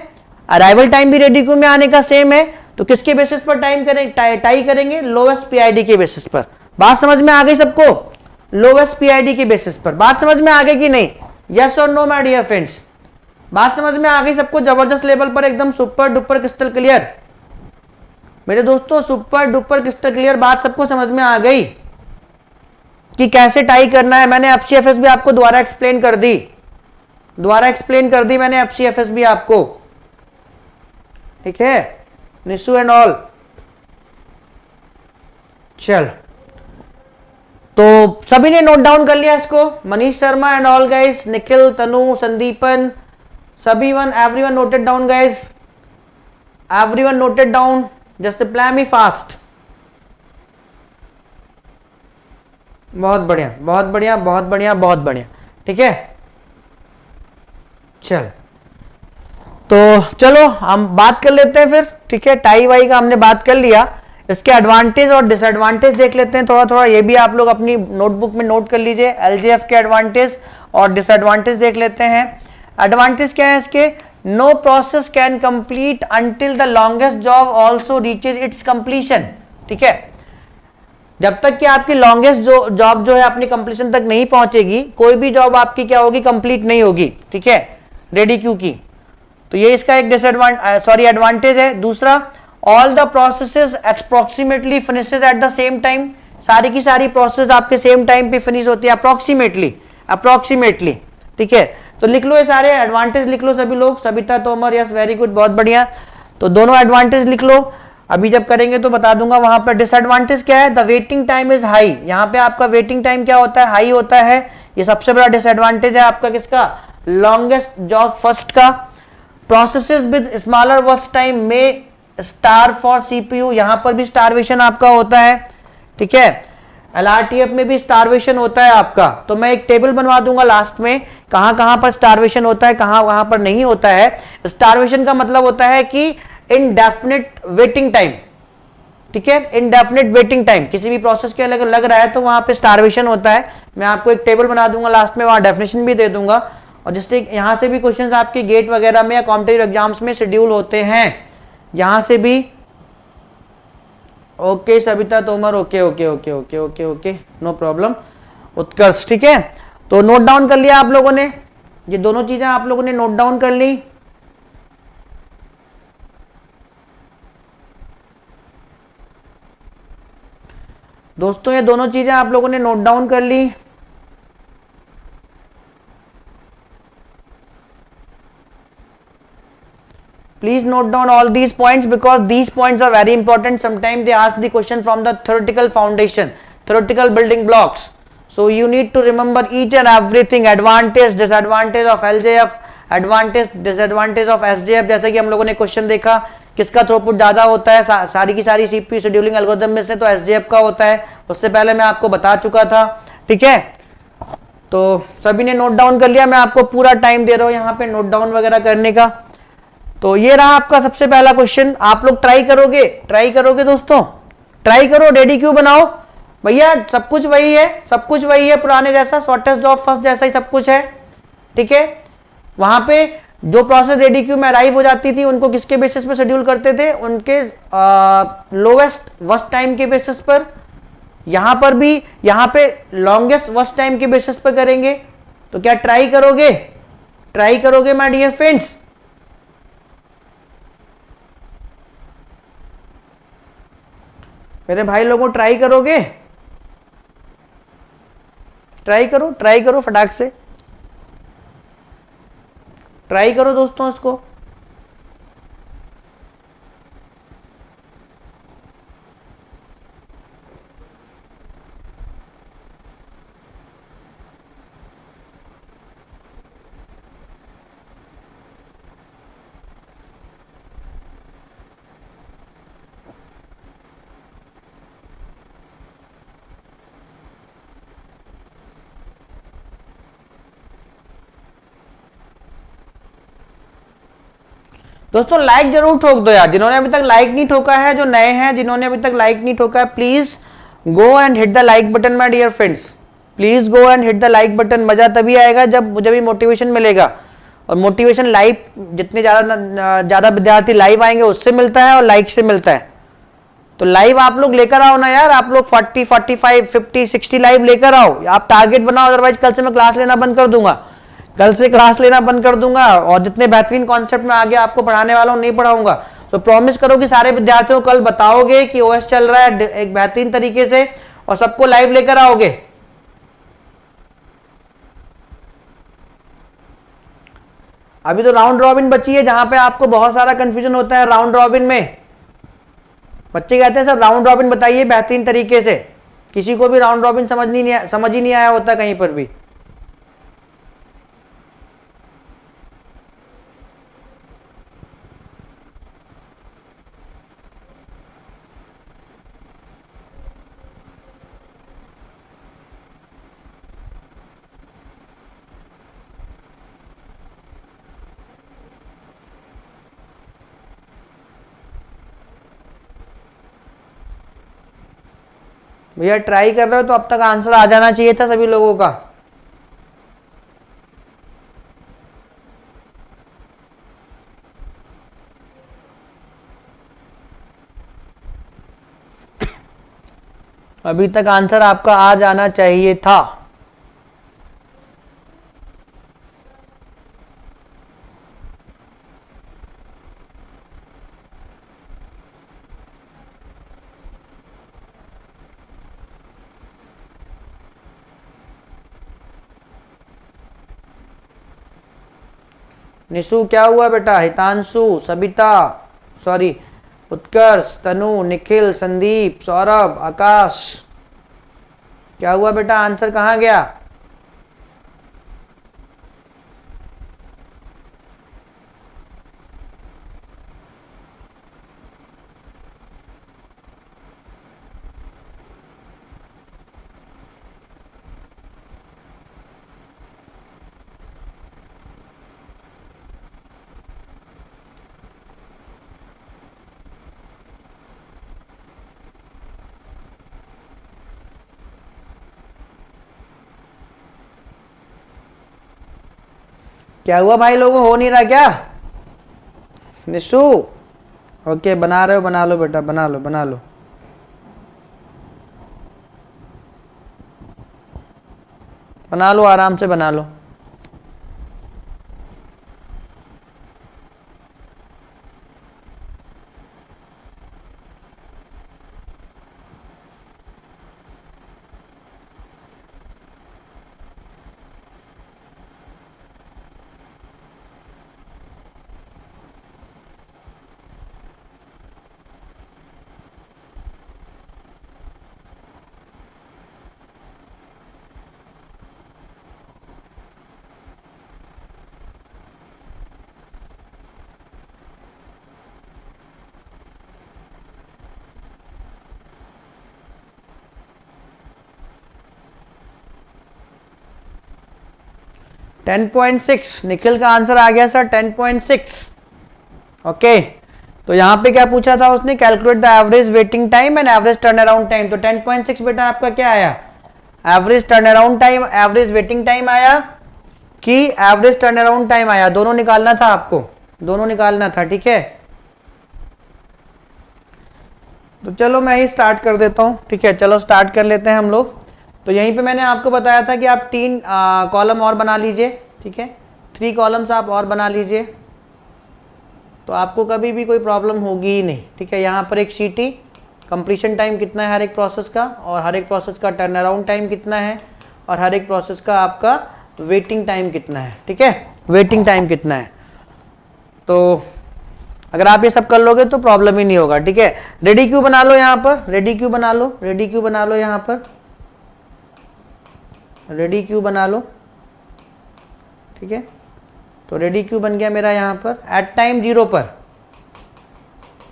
अराइवल टाइम भी रेडी क्यू में आने का सेम है, तो किसके बेसिस पर टाई करेंगे, लोएस्ट पीआईडी के बेसिस पर। बात समझ में आ गई सबको, लोएस्ट पीआईडी के बेसिस पर। बात समझ में आ गई कि नहीं, यस और नो माय डियर फ्रेंड्स, बात समझ में आ गई सबको, जबरदस्त लेवल पर एकदम सुपर डुपर क्रिस्टल क्लियर मेरे दोस्तों, सुपर डुपर क्रिस्टल क्लियर बात सबको समझ में आ गई कि कैसे टाई करना है। मैंने एफसीएफएस भी आपको दोबारा एक्सप्लेन कर दी, दोबारा एक्सप्लेन कर दी मैंने एफसीएफएस भी आपको, ठीक है, निशु एंड ऑल। चल, तो सभी ने नोट डाउन कर लिया इसको, Manish Sharma and all guys, Nikhil, Tanu, Sandipan, सभी one, everyone noted down guys, everyone noted down, just reply me fast. बहुत बढ़िया, बहुत बढ़िया, बहुत बढ़िया, बहुत बढ़िया, ठीक है। चल, तो चलो हम बात कर लेते हैं फिर, ठीक है। टाई वाई का हमने बात कर लिया, इसके एडवांटेज और डिसएडवांटेज देख लेते हैं थोड़ा थोड़ा, ये भी आप लोग अपनी नोटबुक में नोट कर लीजिए। एलजीएफ के एडवांटेज और डिसएडवांटेज देख लेते हैं। एडवांटेज क्या है इसके, no process can complete until the longest job also reaches its completion, ठीक है। जब तक कि आपकी लॉन्गेस्ट जॉब जो है अपनी कंप्लीशन तक नहीं पहुंचेगी, कोई भी जॉब आपकी क्या होगी, कंप्लीट नहीं होगी, ठीक है, रेडी क्यू की। तो ये इसका एक एडवांटेज है। दूसरा, all the processes approximately finishes at the same time, सारी की सारी प्रोसेस आपके सेम टाइम पे फिनिश होती है, अप्रोक्सीमेटली, ठीक है। तो लिख लो ये सारे एडवांटेज, लिख लो सभी लोग, Sabita Tomar, yes very good, बहुत बढ़िया। तो दोनों एडवांटेज लिख लो, अभी जब करेंगे तो बता दूंगा। वहां पर डिसएडवांटेज क्या है, the waiting time is high, यहाँ पे आपका वेटिंग टाइम क्या होता है, हाई होता है, ये सबसे बड़ा डिसएडवांटेज है आपका किसका, लॉन्गेस्ट जॉब फर्स्ट का। Processes with smaller watch time में स्टार फॉर सीपीयू, यहां पर भी स्टारवेशन आपका होता है, ठीक है। एलआरटीएफ में भी स्टारवेशन होता है आपका। तो मैं एक टेबल बनवा दूंगा लास्ट में, कहां कहां पर स्टारवेशन होता है, कहां वहां पर नहीं होता है। स्टारवेशन का मतलब होता है कि इनडेफिनिट वेटिंग टाइम, ठीक है, इनडेफिनिट वेटिंग टाइम, किसी भी प्रोसेस के अलग लग रहा है तो वहां पे स्टारवेशन होता है। मैं आपको एक टेबल बना दूंगा लास्ट में, वहां डेफिनेशन भी दे दूंगा। और जिससे यहां से भी क्वेश्चंस आपके गेट वगैरह में या कॉम्पिटिटिव एग्जाम्स में शेड्यूल होते हैं, यहां से भी। Okay Savita Tomar, okay okay okay okay okay okay, no problem. Utkarsh, ठीक है। तो नोट डाउन कर लिया आप लोगों ने, ये दोनों चीजें आप लोगों ने नोट डाउन कर ली। दोस्तों ये दोनों चीजें आप लोगों ने नोट डाउन कर ली। Please note down all these points because these points are very important. Sometimes they ask the question from the theoretical foundation, theoretical building blocks. So you need to remember each and everything, advantage, disadvantage of LJF, advantage, disadvantage of SJF। जैसे कि हम लोगों ने क्वेश्चन देखा, किसका थ्रूपुट ज्यादा होता है, सारी की सारी सीपीयू शेड्यूलिंग एल्गोरिथम में से तो SJF का होता है। उससे पहले मैं आपको बता चुका था, ठीक है। तो सभी ने नोट डाउन कर लिया, मैं आपको पूरा टाइम दे रहा हूं यहाँ पे नोट डाउन वगैरह करने का। तो ये रहा आपका सबसे पहला क्वेश्चन। आप लोग ट्राई करोगे दोस्तों, ट्राई करो, रेडी क्यों बनाओ भैया, सब कुछ वही है, सब कुछ वही है पुराने जैसा, शॉर्टेस्ट जॉब फर्स्ट जैसा ही सब कुछ है, ठीक है। वहां पे जो प्रोसेस रेडी क्यू में अराइव हो जाती थी उनको किसके बेसिस पे शेड्यूल करते थे, उनके लोवेस्ट वर्स्ट टाइम के बेसिस पर। यहां पर भी यहां पे लॉन्गेस्ट वर्स्ट टाइम के बेसिस पर करेंगे। तो क्या ट्राई करोगे माय डियर फ्रेंड्स? मेरे भाई लोगों ट्राई करोगे? ट्राई करो फटाक से, ट्राई करो दोस्तों इसको। दोस्तों लाइक जरूर ठोक दो यार, जिन्होंने अभी तक लाइक नहीं ठोका है, जो नए हैं जिन्होंने अभी तक लाइक नहीं ठोका है, please go and hit the like button my dear friends, please go and hit the like button. मजा तभी आएगा जब मुझे भी मोटिवेशन मिलेगा, और मोटिवेशन लाइव, जितने ज्यादा विद्यार्थी लाइव आएंगे उससे मिलता है और लाइक से मिलता है। तो लाइव आप लोग लेकर आओ ना यार, आप लोग 40, 45, 50, 60 लाइव लेकर आओ, आप टारगेट बनाओ, अदरवाइज कल से मैं क्लास लेना बंद कर दूंगा, और जितने बेहतरीन कॉन्सेप्ट में आगे आपको पढ़ाने वाला हूं नहीं पढ़ाऊंगा। तो प्रॉमिस करो कि सारे विद्यार्थियों को कल बताओगे कि ओएस चल रहा है एक बेहतरीन तरीके से, और सबको लाइव लेकर आओगे। अभी तो राउंड रॉबिन बची है, जहां पे आपको बहुत सारा कंफ्यूजन होता है राउंड रॉबिन में। बच्चे कहते हैं सर राउंड रॉबिन बताइए बेहतरीन तरीके से, किसी को भी राउंड रॉबिन समझ ही नहीं आया होता कहीं पर भी। भैया ट्राई कर रहे हो तो अब तक आंसर आ जाना चाहिए था सभी लोगों का। अभी तक आंसर आपका आ जाना चाहिए था। निशु क्या हुआ बेटा? हितांशु, सबिता, सॉरी उत्कर्ष, तनु, निखिल, संदीप, सौरभ, आकाश, क्या हुआ बेटा? आंसर कहां गया? क्या हुआ भाई लोगों, हो नहीं रहा क्या? निशु ओके, बना रहे हो, बना लो बेटा, बना लो बना लो। बना लो, आराम से बना लो। टेन 10.6 निखिल का आंसर आ गया सर, 10.6। ओके, तो यहां पे क्या पूछा था उसने, calculate the average waiting time and average turn around time. तो 10.6 बेटा आपका क्या आया, average turn around time, average waiting time आया कि एवरेज टर्न अराउंड टाइम आया, दोनों निकालना था आपको, दोनों निकालना था। ठीक है, तो चलो मैं ही स्टार्ट कर देता हूं। ठीक है, चलो स्टार्ट कर लेते हैं हम लोग। तो यहीं पे मैंने आपको बताया था कि आप 3 कॉलम और बना लीजिए। ठीक है, 3 कॉलम्स आप और बना लीजिए, तो आपको कभी भी कोई प्रॉब्लम होगी ही नहीं। ठीक है, यहाँ पर एक शीट ही, कंप्लीशन टाइम कितना है हर एक प्रोसेस का, और हर एक प्रोसेस का टर्न अराउंड टाइम कितना है, और हर एक प्रोसेस का आपका वेटिंग टाइम कितना है। ठीक है, वेटिंग टाइम कितना है। तो अगर आप ये सब कर लोगे तो प्रॉब्लम ही नहीं होगा। ठीक है, रेडी क्यू बना लो, यहाँ पर रेडी क्यू बना लो, रेडी क्यू बना लो, यहाँ पर रेडी क्यू बना लो। ठीक है, तो रेडी क्यू बन गया मेरा यहाँ पर। एट टाइम 0 पर,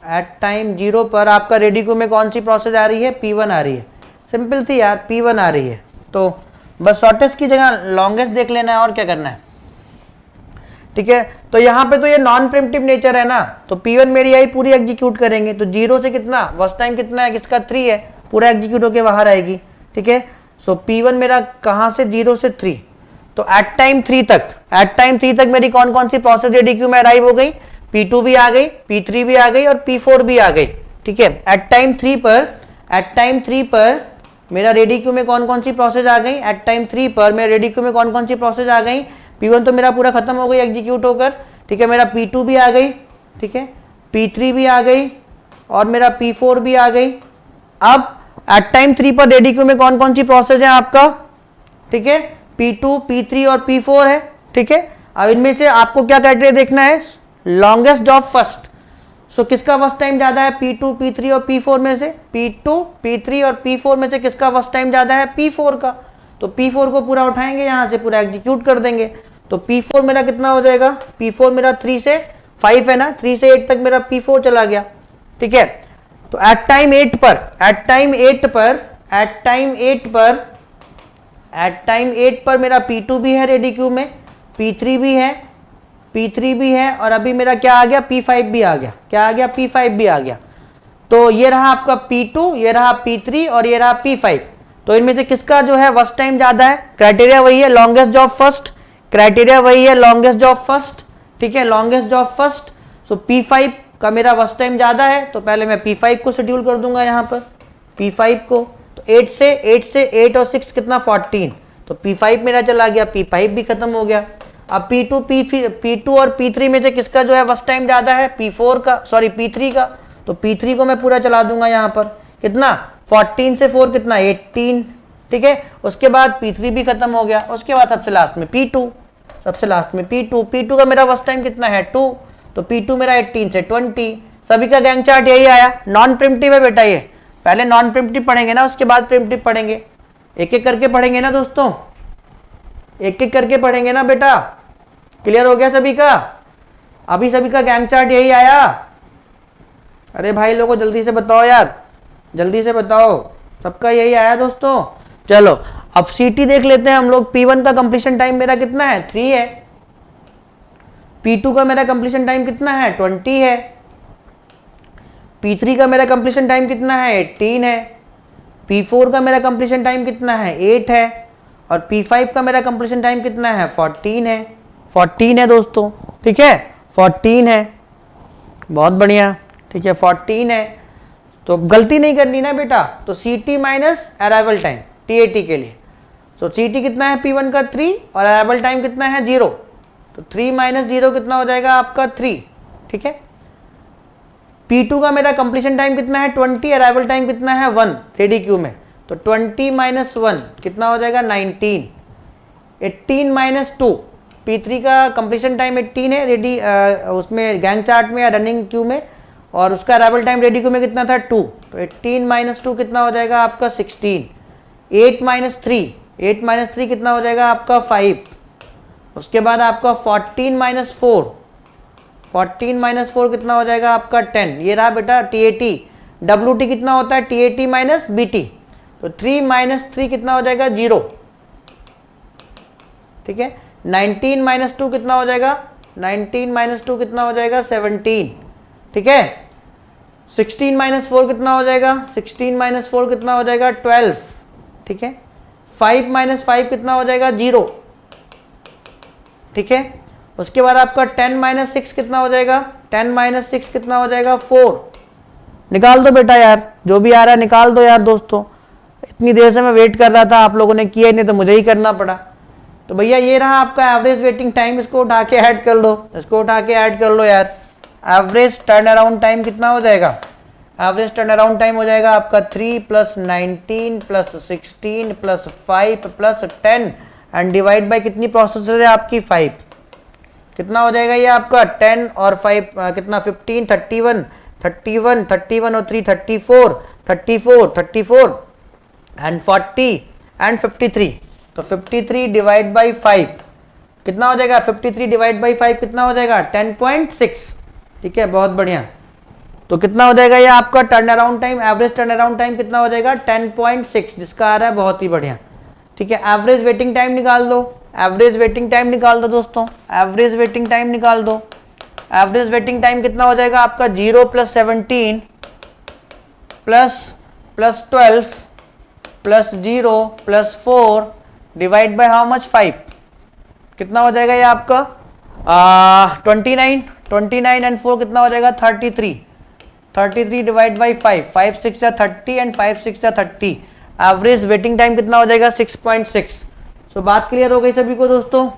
एट टाइम 0 पर आपका रेडी क्यू में कौन सी प्रोसेस आ रही है, P1 आ रही है। सिंपल थी यार, P1 आ रही है, तो बस शॉर्टेस्ट की जगह लॉन्गेस्ट देख लेना है, और क्या करना है। ठीक है, तो यहाँ पे तो ये नॉन प्रिमिटिव नेचर है ना, तो P1 मेरी आई पूरी एग्जीक्यूट करेंगे। तो 0 से कितना, फर्स्ट टाइम कितना है, किसका 3 है, पूरा एग्जीक्यूट होके बाहर आएगी। ठीक है, सो P1 मेरा कहाँ से, 0 से 3, तो एट टाइम 3 तक, एट टाइम 3 तक मेरी कौन कौन सी प्रोसेस रेडी क्यू में अराइव हो गई, P2 भी आ गई, P3 भी आ गई, और P4 भी आ गई। ठीक है, एट टाइम 3 पर, एट टाइम 3 पर मेरा रेडी क्यू में कौन कौन सी प्रोसेस आ गई, एट टाइम 3 पर मेरा रेडी क्यू में कौन कौन सी प्रोसेस आ गई, P1 तो मेरा पूरा खत्म हो गई एग्जीक्यूट होकर। ठीक है, मेरा P2 भी आ गई, ठीक है, P3 भी आ गई, और मेरा P4 भी आ गई। अब एट टाइम 3 पर रेडी क्यू में कौन कौन सी प्रोसेस है आपका, ठीक है, P2, P3 और P4 है। ठीक है, अब इनमें से आपको क्या क्राइटेरिया देखना है, लॉन्गेस्ट जॉब फर्स्ट। सो किसका फर्स्ट टाइम ज्यादा है, P2, P3 और P4 में से, P2, P3 और P4 में से किसका फर्स्ट टाइम ज्यादा है, P4 का। तो P4 को पूरा उठाएंगे, यहां से पूरा एग्जीक्यूट कर देंगे। तो P4 मेरा कितना हो जाएगा, P4 मेरा 3 से 5 है ना, 3 से 8 तक मेरा P4 चला गया। ठीक है, तो एट टाइम 8 पर, एट टाइम 8 पर, एट टाइम 8 पर, एट टाइम 8 पर मेरा P2 भी है रेडी क्यू में, P3 भी है, P3 भी है, और अभी मेरा क्या आ गया, P5 भी आ गया। क्या आ गया, P5 भी आ गया। तो ये रहा आपका P2, ये रहा P3 और ये रहा P5। तो इनमें से किसका जो है फर्स्ट टाइम ज्यादा है, क्राइटेरिया वही है, लॉन्गेस्ट जॉब फर्स्ट, क्राइटेरिया वही है, लॉन्गेस्ट जॉब फर्स्ट। ठीक है, लॉन्गेस्ट जॉब फर्स्ट। सो P5 का मेरा फर्स्ट टाइम ज्यादा है, तो पहले मैं P5 को शेड्यूल कर दूंगा यहाँ पर, P5 को। तो 8 से 8 और 6 कितना, 14। तो P5 मेरा चला गया, P5 भी खत्म हो गया। अब P2 और P3 में से किसका जो है फर्स्ट टाइम ज्यादा है, P4 का, सॉरी P3 का। तो P3 को मैं पूरा चला दूंगा यहाँ पर, कितना, 14 से 4 कितना, 18। ठीक है, उसके बाद P3 भी खत्म हो गया। उसके बाद सबसे लास्ट में P2, सबसे लास्ट में P2 का मेरा फर्स्ट टाइम कितना है, 2। तो P2 मेरा 18 से 20। सभी का गैंग चार्ट यही आया। नॉन प्रिमिटिव है बेटा ये, पहले नॉन प्रिमिटिव पढ़ेंगे ना, उसके बाद प्रिमिटिव पढ़ेंगे। एक एक करके पढ़ेंगे ना दोस्तों, एक एक करके पढ़ेंगे ना बेटा। क्लियर हो गया सभी का, अभी सभी का गैंग चार्ट यही आया। अरे भाई लोगों जल्दी से बताओ यार, जल्दी से बताओ, सबका यही आया दोस्तों। चलो अब सीटी देख लेते हैं हम लोग। P1 का कंप्लीशन टाइम मेरा कितना है, 3 है। P2 का मेरा कंप्लीशन टाइम कितना है, 20 है। P3 का मेरा कंप्लीशन टाइम कितना है, 18 है। P4 का मेरा कंप्लीशन टाइम कितना है, 8 है। और P5 का मेरा कंप्लीशन टाइम कितना है, 14 है। 14 है दोस्तों, ठीक है 14 है, बहुत बढ़िया, ठीक है 14 है। तो गलती नहीं करनी ना बेटा, तो CT minus arrival time TAT के लिए। सो CT कितना है P1 का 3 और अराइवल टाइम कितना है 0, तो 3 माइनस 0 कितना हो जाएगा आपका 3, ठीक है। P2 का मेरा कंप्लीशन टाइम कितना है 20, अराइवल टाइम कितना है 1 रेडी क्यू में, तो 20 माइनस 1 कितना हो जाएगा 19। 18 माइनस 2, P3 का कंप्लीशन टाइम 18 है रेडी उसमें गैंग चार्ट में या रनिंग क्यू में, और उसका अराइवल टाइम रेडी क्यू में कितना था 2, तो 18 माइनस 2 कितना हो जाएगा आपका 16। 8 माइनस 3 कितना हो जाएगा आपका 5। उसके बाद आपका 14 माइनस 4 कितना हो जाएगा आपका 10। ये रहा बेटा TAT। WT कितना होता है TAT माइनस BT, तो 3 माइनस 3 कितना हो जाएगा 0, ठीक है। 19 माइनस 2 कितना हो जाएगा, 19 माइनस 2 कितना हो जाएगा 17, ठीक है। 16 माइनस 4 कितना हो जाएगा, 16 माइनस 4 कितना हो जाएगा 12, ठीक है। 5 माइनस 5 कितना हो जाएगा 0, ठीक है। उसके बाद आपका 10 माइनस 6 कितना हो जाएगा, 10 माइनस 6 कितना हो जाएगा 4। निकाल दो बेटा यार, जो भी आ रहा है निकाल दो यार दोस्तों, इतनी देर से मैं वेट कर रहा था, आप लोगों ने किया ही नहीं तो मुझे ही करना पड़ा। तो भैया ये रहा आपका एवरेज वेटिंग टाइम, इसको उठा के ऐड कर लो, इसको उठा के ऐड कर लो यार। एवरेज टर्न अराउंड टाइम कितना हो जाएगा, एवरेज टर्न अराउंड टाइम हो जाएगा आपका 3 plus 19 plus 16 plus 5 plus 10 and divide by कितनी प्रोसेसर है आपकी 5, कितना हो जाएगा ये आपका 10 और 5 कितना 15 31 और 3 34 एंड 40 एंड 53, तो 53 डिवाइड बाई 5 कितना हो जाएगा, 53 डिवाइड बाई 5 कितना हो जाएगा 10.6, ठीक है बहुत बढ़िया। तो कितना हो जाएगा ये आपका turn around time, average turn around time कितना हो जाएगा 10.6, जिसका आ रहा है बहुत ही बढ़िया, ठीक है। एवरेज वेटिंग टाइम निकाल दो, एवरेज वेटिंग टाइम निकाल दो दोस्तों, एवरेज वेटिंग टाइम निकाल दो। एवरेज वेटिंग टाइम कितना हो जाएगा आपका 0 plus 17 plus 12 plus 0 plus 4 divide by how much 5, कितना हो जाएगा ये आपका 29 एंड 4 कितना हो जाएगा 33 डिवाइड बाई 5 6 या 30 एंड 5 6 या 30। एवरेज वेटिंग टाइम कितना हो जाएगा 6.6। सो बात क्लियर हो गई सभी को दोस्तों।